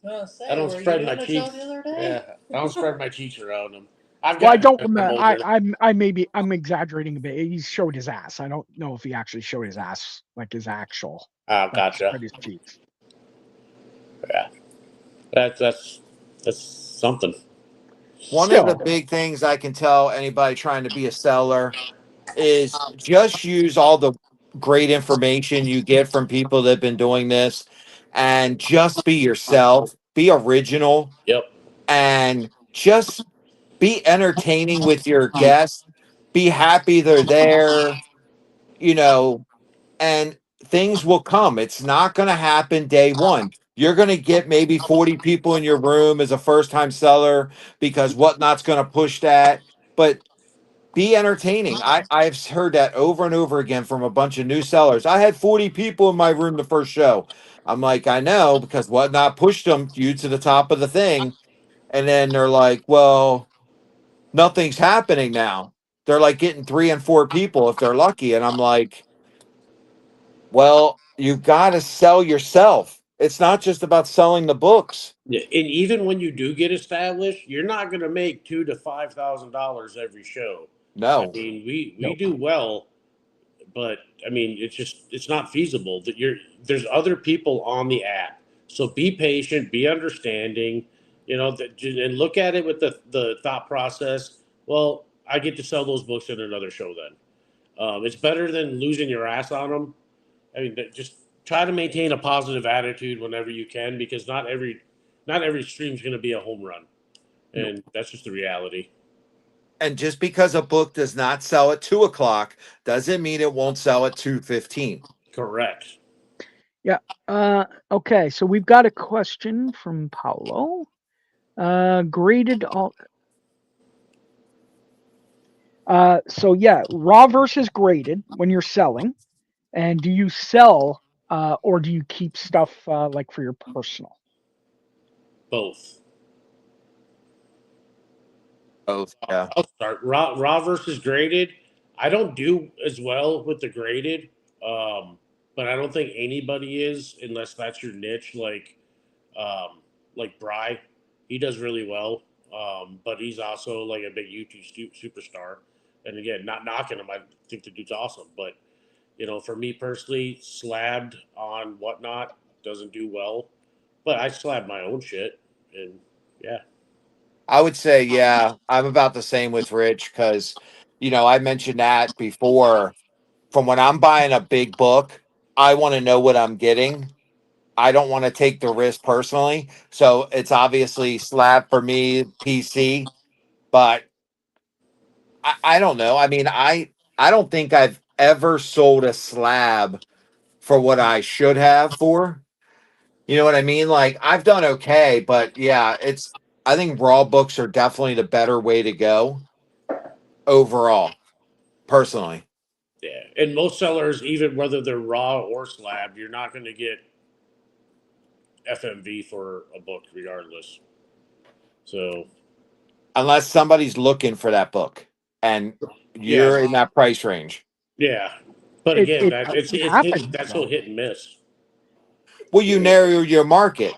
but I don't spread my cheeks. Yeah, I don't spread my cheeks around them. I've Well, I got don't remember. I'm exaggerating a bit. He showed his ass. I don't know if he actually showed his ass, like his actual. Oh, Like, gotcha. spread his cheeks. Yeah, that's something. One of the Still, big things I can tell anybody trying to be a seller is just use all the great information you get from people that have been doing this and just be yourself, be original, Yep. and just be entertaining with your guests. Be happy they're there, you know, and things will come. It's not going to happen day one. You're going to get maybe 40 people in your room as a first time seller because whatnot's going to push that. But be entertaining. I've heard that over and over again from a bunch of new sellers. I had 40 people in my room the first show. I'm like, I know because whatnot pushed them you to the top of the thing. And then they're like, well, nothing's happening now. They're like getting 3 and 4 people if they're lucky. And I'm like, well, you've got to sell yourself. It's not just about selling the books. Yeah, and even when you do get established, you're not going to make $2,000 to $5,000 every show. I No. mean, we no. do well, but I mean, it's not feasible. That there's other people on the app, so be patient, be understanding, and look at it with the thought process. Well, I get to sell those books in another show then. It's better than losing your ass on them. I mean, just try to maintain a positive attitude whenever you can, because not every stream is going to be a home run, No. and that's just the reality. And just because a book does not sell at 2 o'clock doesn't mean it won't sell at 2:15. Correct. Yeah. Okay. So we've got a question from Paulo. Graded all. So yeah, raw versus graded when you're selling, and do you sell or do you keep stuff like for your personal? Both. Both. Yeah. I'll start raw versus graded. I don't do as well with the graded, but I don't think anybody is unless that's your niche. Like Bry, he does really well, but he's also like a big YouTube superstar. And again, not knocking him, I think the dude's awesome. But for me personally, slabbed on whatnot doesn't do well. But I slab my own shit, and yeah, I would say, yeah, I'm about the same with Rich because, I mentioned that before. From when I'm buying a big book, I want to know what I'm getting. I don't want to take the risk personally. So it's obviously slab for me, PC, but I don't know. I mean, I don't think I've ever sold a slab for what I should have for. You know what I mean? Like I've done okay, but yeah, I think raw books are definitely the better way to go overall, personally. yeah. And most sellers, even whether they're raw or slab, you're not going to get FMV for a book regardless. So Unless somebody's looking for that book and yeah, you're in that price range. yeah. But It again, it, that it it's happens hit, that's so though. hit and miss. Well, you narrow your market.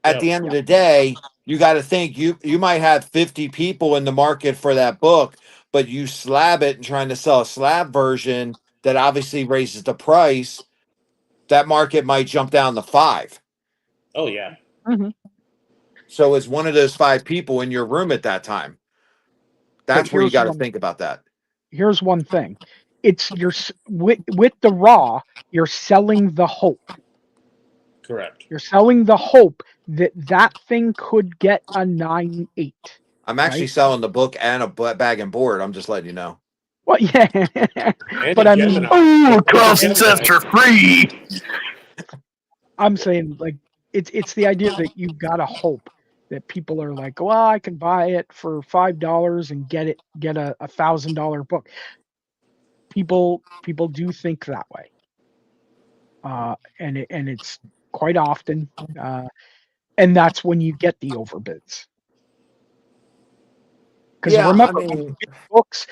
At Yep. the end of the day, you got to think you might have 50 people in the market for that book, but you slab it and trying to sell a slab version that obviously raises the price, that market might jump down to 5. Oh yeah. Mhm. So is one of those 5 people in your room at that time? That's where you here's got to one think about that. here's one thing. It's with the raw, you're selling the hope. Correct. You're selling the hope that that thing could get a 9.8. I'm actually Right? selling the book and a bag and board. I'm just letting you know. Well, yeah. And But a I mean, Gemini. Ooh, With a 12 Gemini. cents for free. I'm saying like it's the idea that you've got to hope that people are like, well, I can buy it for $5 and get a $1,000 book. People do think that way, and it's quite often, and that's when you get the overbids. Because Yeah, I remember, mean, books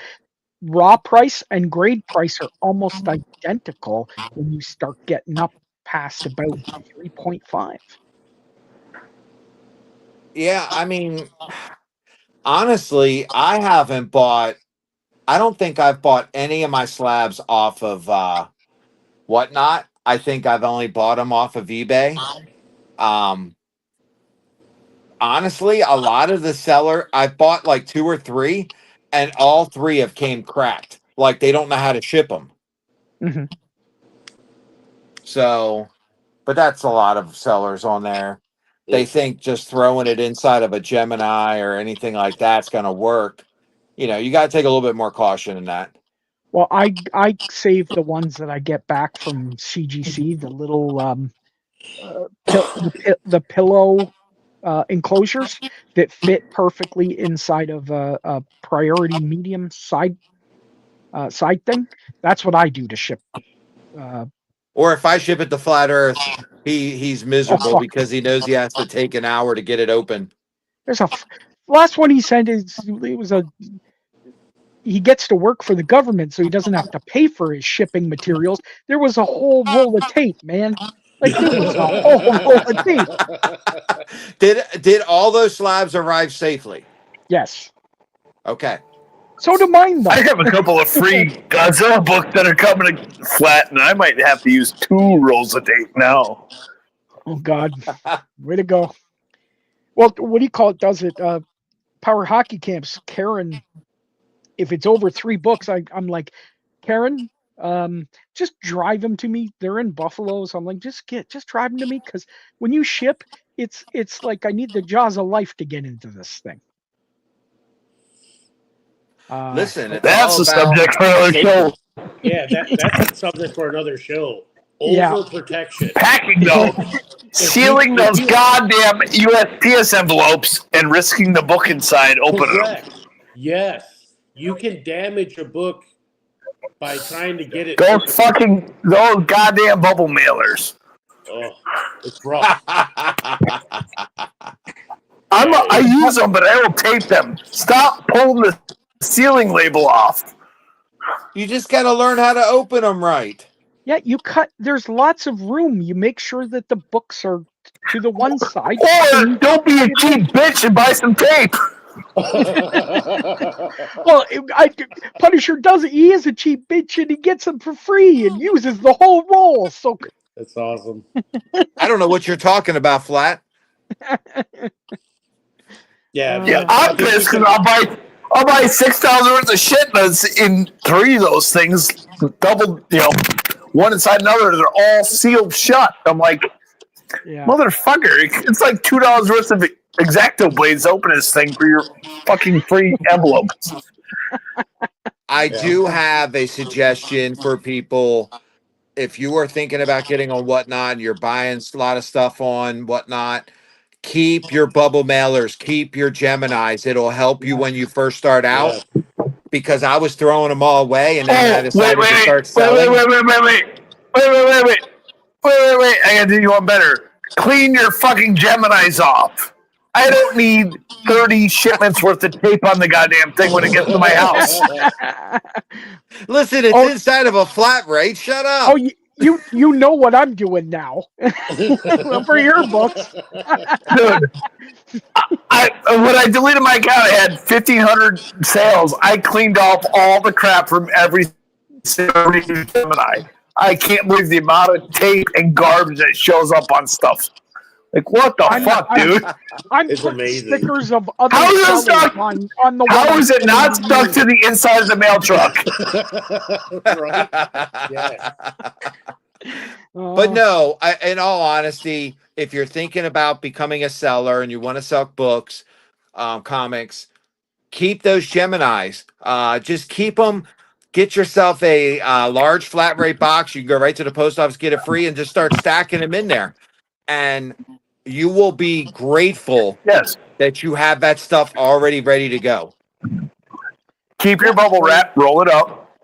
raw price and grade price are almost identical when you start getting up past about 3.5. yeah, I mean, honestly, I don't think I've bought any of my slabs off of Whatnot. I think I've only bought them off of eBay. Um, Honestly, a lot of the seller, I've bought like 2 or 3, and all 3 have came cracked. Like they don't know how to ship them. Hmm. So, but that's a lot of sellers on there. They think just throwing it inside of a Gemini or anything like that's going to work. You got to take a little bit more caution in that. Well, I save the ones that I get back from CGC, the little the pillow enclosures that fit perfectly inside of a priority medium side thing. That's what I do to ship. Uh, Or if I ship it to Flat Earth, he's oh miserable fuck! because he knows he has to take an hour to get it open. There's last one he sent is it was a he gets to work for the government, so he doesn't have to pay for his shipping materials. There was a whole roll of tape, man. Like there was a whole roll of tape. Did all those slabs arrive safely? Yes. Okay. So do mine, though. I have a couple of free Godzilla books that are coming to Flat, and I might have to use 2 rolls of tape now. Oh God, way to go! Well, what do you call it? Does it? Power hockey camps. Karen, if it's over 3 books, I'm like, Karen, just drive them to me. They're in Buffalo, so I'm like, just drive them to me because when you ship, it's like I need the jaws of life to get into this thing. Listen, it's That's all the about subject for another show. Yeah, that's a subject for another show. Yeah. Overprotection. Packing though, sealing those goddamn USPS envelopes and risking the book inside opening them. Correct. Yes, you can damage a book by trying to get it. Those goddamn bubble mailers. Oh, it's rough. I use them, but I will tape them. Stop pulling the sealing label off. You just got to learn how to open them right. Yeah, there's lots of room. You make sure that the books are to the one side. Or don't be a cheap bitch and buy some tape. Well, Punisher does it. He is a cheap bitch, and he gets them for free and uses the whole roll. So That's awesome. I don't know what you're talking about, Flat. Yeah, I'm pissed because I'll buy $6 worth of shit, but it's in 3 of those things, double, one inside another. They're all sealed shut. I'm like, motherfucker! It's like $2 worth of X-Acto blades to open this thing for your fucking free envelope. I do have a suggestion for people. If you are thinking about getting on Whatnot and you're buying a lot of stuff on Whatnot, keep your bubble mailers, keep your Geminis. It'll help you when you first start out. Because I was throwing them all away, and then I decided to start selling. Wait. I gotta do you one better. Clean your fucking Geminis off. I don't need 30 shipments worth of tape on the goddamn thing when it gets to my house. Listen, it's inside of a flat rate. Shut up. Oh, you know what I'm doing now for your books. Dude, when I deleted my account, I had 1,500 sales. I cleaned off all the crap from every single Gemini. I can't believe the amount of tape and garbage that shows up on stuff. Like, what the fuck, dude? I'm It's putting amazing. stickers of other How is it sellers stuck? on the one. How I'm is it not sending stuck you. to the inside of the mail truck? Right? Yes. But no, in all honesty, if you're thinking about becoming a seller and you want to sell books, comics, keep those Geminis. Just keep them. Get yourself a large flat rate box. You can go right to the post office, get it free, and just start stacking them in there. And you will be grateful Yes. that you have that stuff already ready to go. Keep your bubble wrap, roll it up.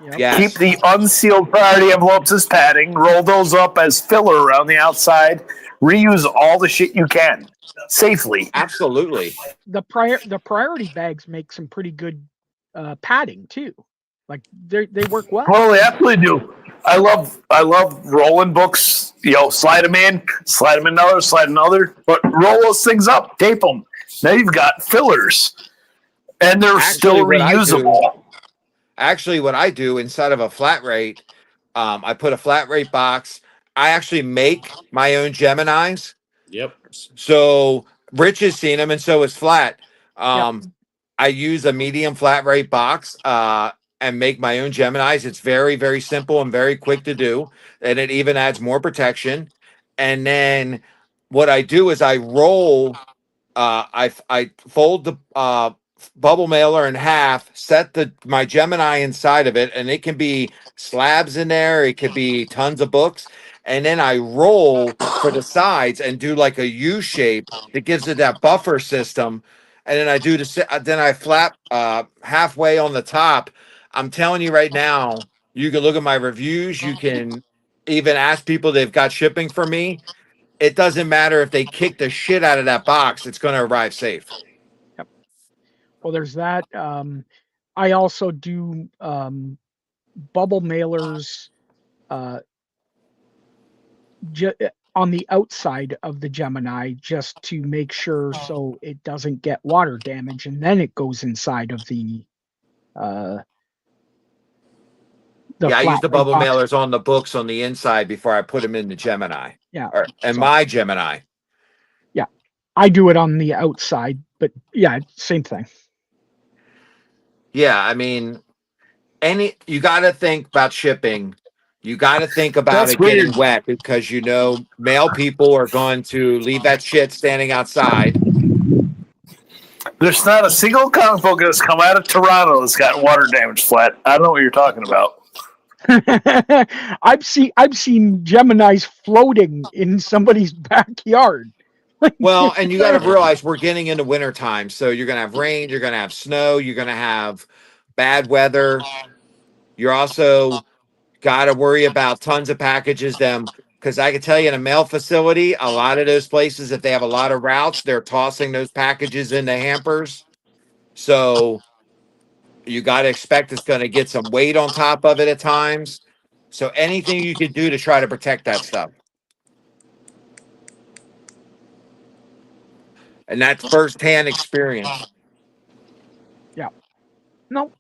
Yep. Yes. Keep the unsealed priority envelopes as padding. Roll those up as filler around the outside. Reuse all the shit you can safely. Absolutely. The priority bags make some pretty good padding too. Like they work well. Well, they absolutely do. I love rolling books. Slide them in, slide another, but roll those things up, tape them. Now you've got fillers, and they're still reusable. Actually, what I do inside of a flat rate, I put a flat rate box. I actually make my own Geminis. Yep. So Rich has seen them, and so is Flat. I use a medium flat rate box and make my own Geminis. It's very, very simple and very quick to do, and it even adds more protection. And then what I do is I roll. I fold the bubble mailer in half, set my Gemini inside of it, and it can be slabs in there. It could be tons of books, and then I roll for the sides and do like a U shape that gives it that buffer system. And then then I flap halfway on the top. I'm telling you right now, you can look at my reviews. You can even ask people they've got shipping for me. It doesn't matter if they kick the shit out of that box, it's going to arrive safe. Yep. Well, there's that. I also do bubble mailers on the outside of the Gemini just to make sure so it doesn't get water damage, and then it goes inside of the I use the bubble box. mailers on the books on the inside before I put them in the Gemini. Yeah. My Gemini. Yeah. I do it on the outside, but yeah, same thing. Yeah, I mean, you got to think about shipping. You got to think about it getting wet because mail people are going to leave that shit standing outside. There's not a single comic book that's come out of Toronto that's got water damage. Flat. I don't know what you're talking about. I've seen Geminis floating in somebody's backyard. Well, and you got to realize we're getting into winter time, so you're going to have rain, you're going to have snow, you're going to have bad weather. You're also got to worry about tons of packages. Because I can tell you in a mail facility, a lot of those places, if they have a lot of routes, they're tossing those packages into hampers. So you got to expect it's going to get some weight on top of it at times. So anything you could do to try to protect that stuff. And that's firsthand experience. Yeah. No.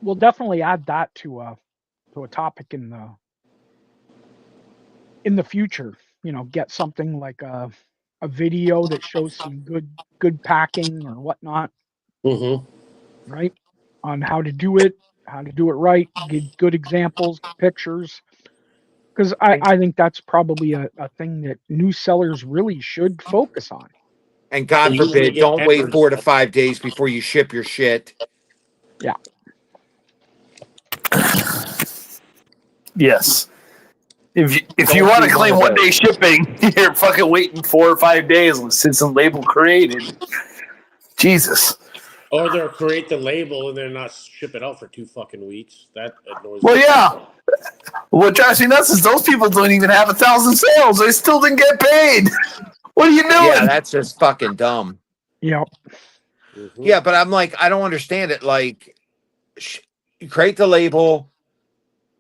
We'll definitely add that to a topic in the future. Get something like a video that shows some good packing or whatnot. Mm-hmm. Right? On how to do it right, give good examples, pictures. Because I think that's probably a thing that new sellers really should focus on. And God forbid, don't wait 4 to 5 days before you ship your shit. Yeah. Yes. If you want to claim 1 day shipping, you're fucking waiting 4 or 5 days since the label created. Jesus. Or they'll create the label and then not ship it out for 2 fucking weeks. That annoys me. Well, yeah. What drives me nuts is those people don't even have 1,000 sales. They still didn't get paid. What are you doing? Yeah, that's just fucking dumb. Yep. Mm-hmm. Yeah, but I'm like, I don't understand it. Like, you create the label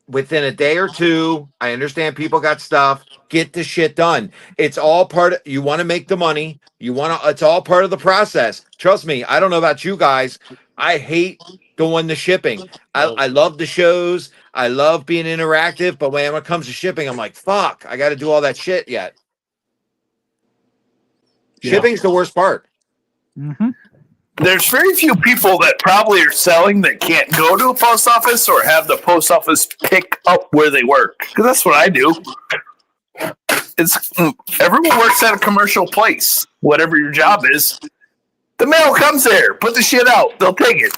within a day or two. I understand people got stuff. Get the shit done. It's all part of, you want to make the money. It's all part of the process. Trust me. I don't know about you guys. I hate doing the shipping. I love the shows. I love being interactive. But when it comes to shipping, I'm like, fuck, I got to do all that shit yet. Shipping's the worst part. Mm-hmm. There's very few people that probably are selling that can't go to a post office or have the post office pick up where they work. Because that's what I do. Everyone works at a commercial place, whatever your job is. The mail comes there. Put the shit out. They'll take it.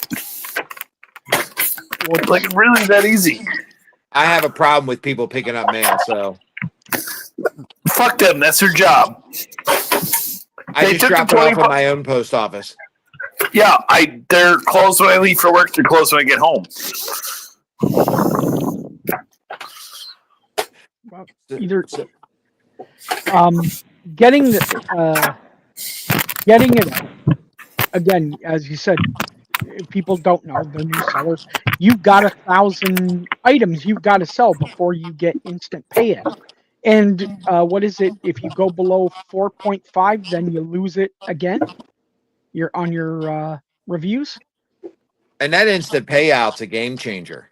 Like, really that easy. I have a problem with people picking up mail, so Fuck them. That's their job. I just drop it off at my own post office. Yeah, they're closed when I leave for work. They're closed when I get home. Well, either getting it out. Again, as you said, if people don't know, the new sellers, you've got 1,000 items you've got to sell before you get instant payout. And what is it? If you go below 4.5, then you lose it again. You're on your reviews. And that instant payout's a game changer.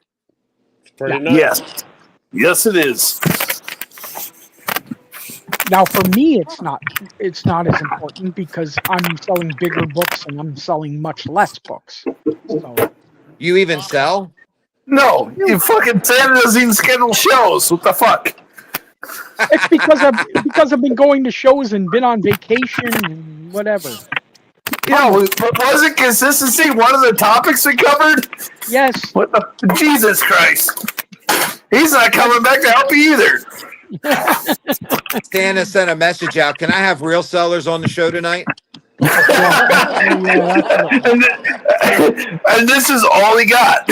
Pretty Yes. Yes, it is. Now, for me, it's not as important because I'm selling bigger books and I'm selling much less books. So, You even sell? No, you fucking Santa doesn't even schedule shows. What the fuck? it's because I've been going to shows and been on vacation and whatever. Yeah, wasn't consistency one of the topics we covered? Yes. What the Jesus Christ? He's not coming back to help you either. Santa sent a message out. Can I have real sellers on the show tonight? Yeah, And this is all he got.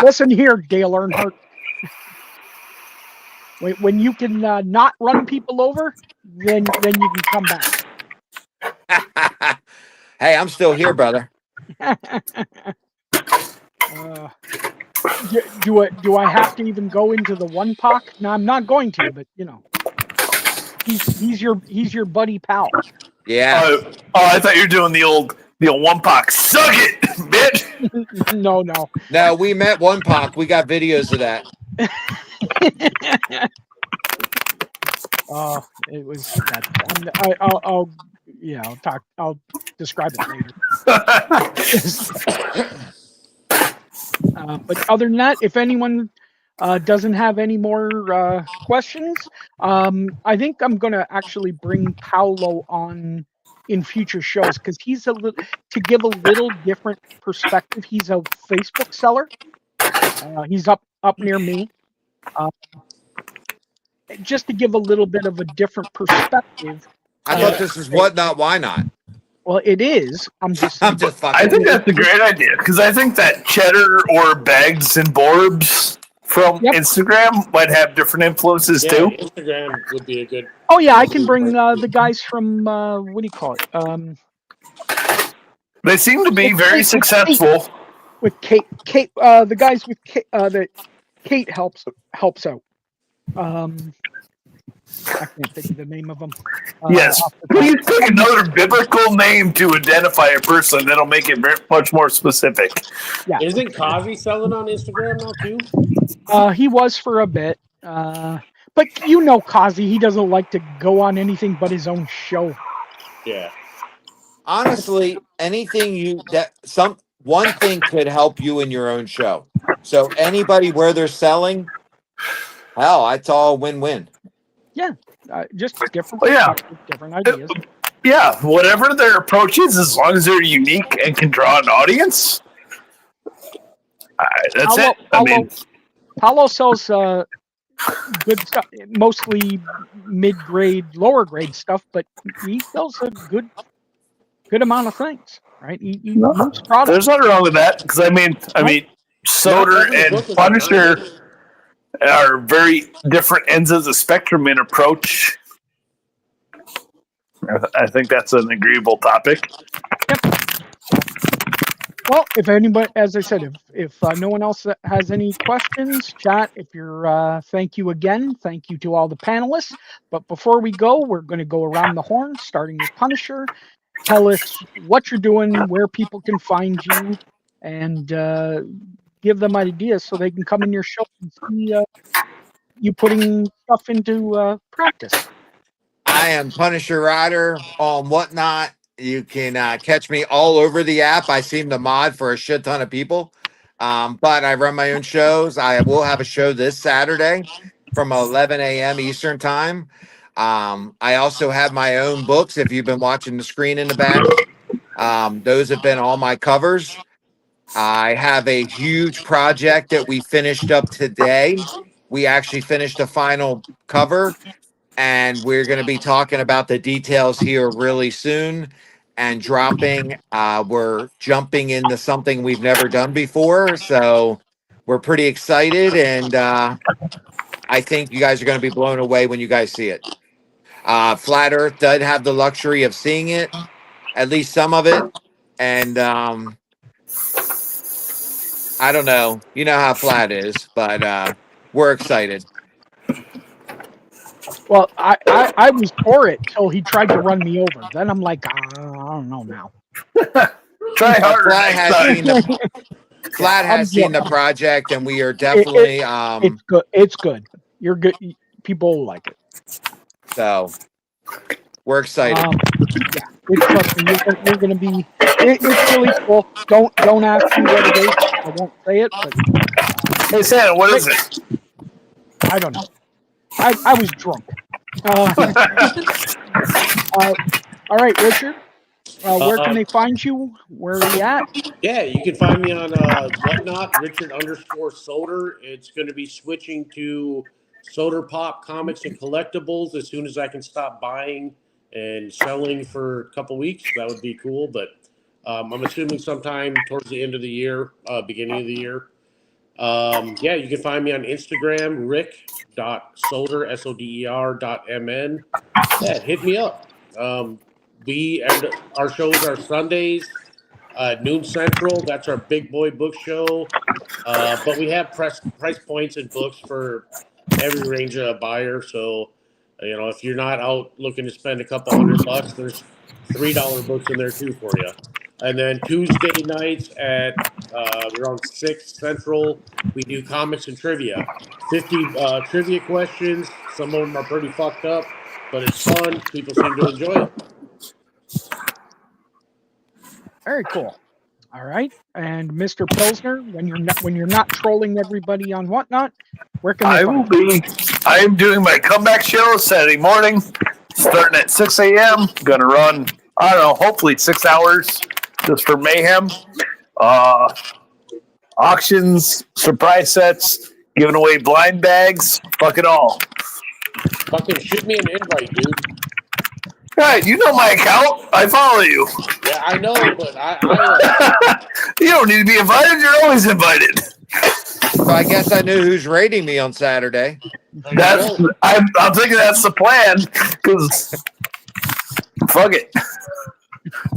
listen here, Dale Earnhardt. When you can not run people over, then you can come back. Hey, I'm still here, brother. Do I have to even go into the one POC? No, I'm not going to, but you know, he's your buddy pal. Yeah. I thought you were doing the old one POC. Suck it, bitch. No. No, we met one POC. We got videos of that. It was that. I'll describe it later. But other than that, if anyone doesn't have any more questions, I think I'm going to actually bring Paolo on in future shows because he's to give a little different perspective. He's a Facebook seller. He's up near me. Just to give a little bit of a different perspective. I thought this is what not, why not? Well, it is. I'm just fucking. I think that's a great idea because I think that Cheddar or Bags and Borbs from Instagram might have different influences too. Instagram would be a good. Oh yeah, I can bring the guys from what do you call it? They seem to be very successful. With Kate, the guys with Kate, that Kate helps out. I can't think of the name of them. Yes, please pick another biblical name to identify a person. That'll make it very, much more specific. Yeah. Isn't Kazi selling on Instagram now too? He was for a bit. But you know Kazi, he doesn't like to go on anything but his own show. Yeah. Honestly, one thing could help you in your own show. So anybody where they're selling, hell, it's all win-win. Yeah, just different, different ideas. Yeah, whatever their approach is, as long as they're unique and can draw an audience, that's it. Paolo sells good stuff, mostly mid-grade, lower-grade stuff, but he sells a good amount of things, right? He moves products. There's nothing wrong with that because I mean, Soder and Punisher are very different ends of the spectrum in approach. I think that's an agreeable topic. Yep. Well, if anybody, as I said, if no one else has any questions, chat. If you're, thank you again. Thank you to all the panelists. But before we go, we're going to go around the horn, starting with Punisher. Tell us what you're doing, where people can find you, and give them ideas so they can come in your show and see you putting stuff into practice. I am Punisher Rider on Whatnot. You can catch me all over the app. I seem to mod for a shit ton of people. But I run my own shows. I will have a show this Saturday from 11 a.m. Eastern time. I also have my own books. If you've been watching the screen in the back, those have been all my covers. I have a huge project that we finished up today. We actually finished the final cover, and we're going to be talking about the details here really soon and dropping. We're jumping into something we've never done before, so we're pretty excited, and I think you guys are going to be blown away when you guys see it. Flat Earth does have the luxury of seeing it, at least some of it, and I don't know. You know how flat is, but we're excited. Well, I was for it till he tried to run me over. Then I'm like, I don't know now. Try harder Flat next has time. seen the Flat I'm has seen the joking. project, and we are definitely It's good. It's good. You're good. People will like it. so we're excited. Yeah, trust me, you're gonna be. It's really cool. Don't ask me what it is. I won't say it, but Hey, Santa, what is it? I don't know. I was drunk. All right, Richard. Where can they find you? Where are you at? Yeah, you can find me on Whatnot, Richard_Solder. It's going to be switching to Soder Pop Comics and Collectibles as soon as I can stop buying and selling for a couple weeks. That would be cool, but I'm assuming sometime towards the end of the year, beginning of the year. Yeah, you can find me on Instagram, rick.solder, SODER.MN. Yeah, hit me up. Our shows are Sundays, noon central. That's our big boy book show. But we have price points and books for every range of buyer. So, if you're not out looking to spend a couple $100, there's $3 books in there too for you. And then Tuesday nights at around 6 central, we do comics and trivia. 50 trivia questions. Some of them are pretty fucked up, but it's fun. People seem to enjoy it. Very cool. All right, and Mr. Pilsner, when you're not trolling everybody on Whatnot, where can they find you? I am doing my comeback show Saturday morning, starting at 6 a.m. Gonna run, I don't know, hopefully 6 hours just for mayhem. Auctions, surprise sets, giving away blind bags, fuck it all. Fucking shoot me an invite, dude. Right, you know my account. I follow you. Yeah, I know, but I You don't need to be invited. You're always invited. So I guess I knew who's raiding me on Saturday. I'm thinking that's the plan because fuck it.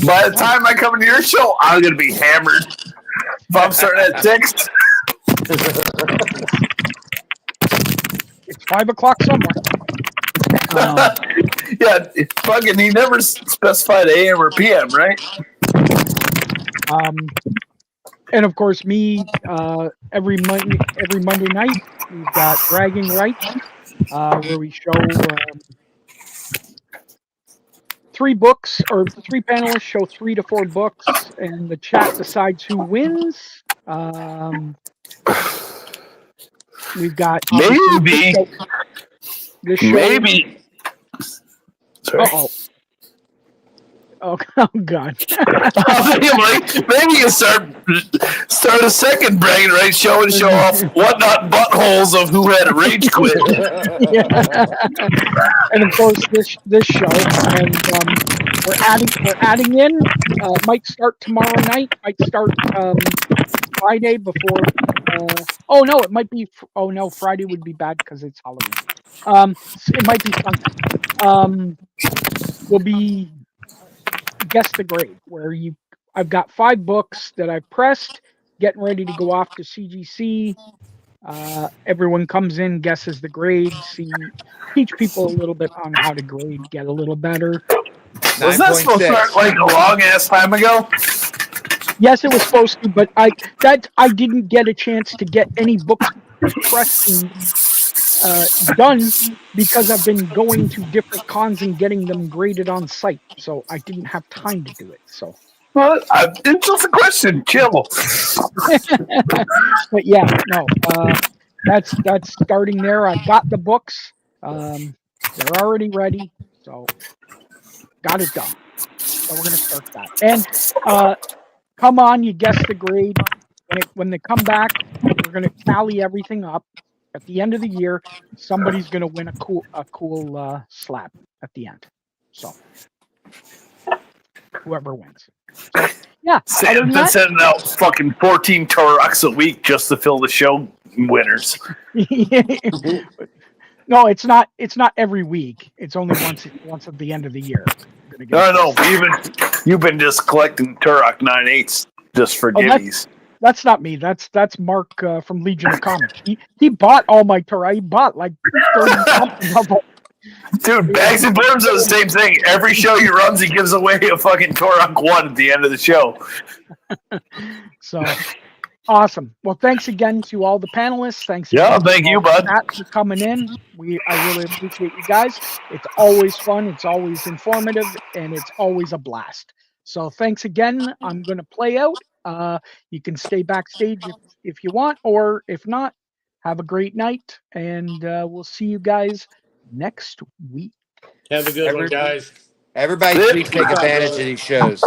By the time I come to your show, I'm gonna be hammered. If I'm starting at 6, It's 5 o'clock somewhere. yeah, fucking. He never specified AM or PM, right? And of course, me every Monday night we've got Bragging Rights, where we show 3 books, or 3 panelists show 3 to 4 books, and the chat decides who wins. We've got Maybe. this show. Maybe. Sorry. Oh God. Maybe you start a second bragging rights show and show off whatnot buttholes of who had a rage quit. Yeah. And of course this show, and we're adding in. Might start tomorrow night. Might start Friday before. Oh no, it might be. Oh no, Friday would be bad because it's Halloween. It might be Sunday. Will be Guess the Grade, where I've got 5 books that I've pressed, getting ready to go off to CGC. Everyone comes in, guesses the grade, teach people a little bit on how to grade, get a little better. Was that supposed to start like a long ass time ago? Yes, it was supposed to, but I didn't get a chance to get any books pressed done because I've been going to different cons and getting them graded on site, so I didn't have time to do it. So, Well, it's just a question. Chill. but yeah, no, that's starting there. I got the books; they're already ready, so got it done. So we're gonna start that. And come on, you guessed the grade. When they come back, we're gonna tally everything up. At the end of the year, somebody's gonna win a cool slab at the end. So whoever wins. So yeah. Other Sam's than been that, sending out fucking 14 Toroks a week just to fill the show winners. no, it's not. It's not every week. It's only once at the end of the year. We're gonna I get know, but you've been just collecting Turok 9/8 just for gimmies. That's not me. That's Mark from Legion of Comics. He bought all my Torah. He bought like 30 something of them. Dude, Bags and Burns does the same thing. Every show he runs, he gives away a fucking Turok 1 at the end of the show. So awesome. Well, thanks again to all the panelists. Thanks. Yeah, again thank to you, all bud. the chat for coming in. I really appreciate you guys. It's always fun. It's always informative, and it's always a blast. So thanks again. I'm going to play out. You can stay backstage if you want, or if not, have a great night, and we'll see you guys next week. Have a good one, guys. Everybody, please take advantage of these shows.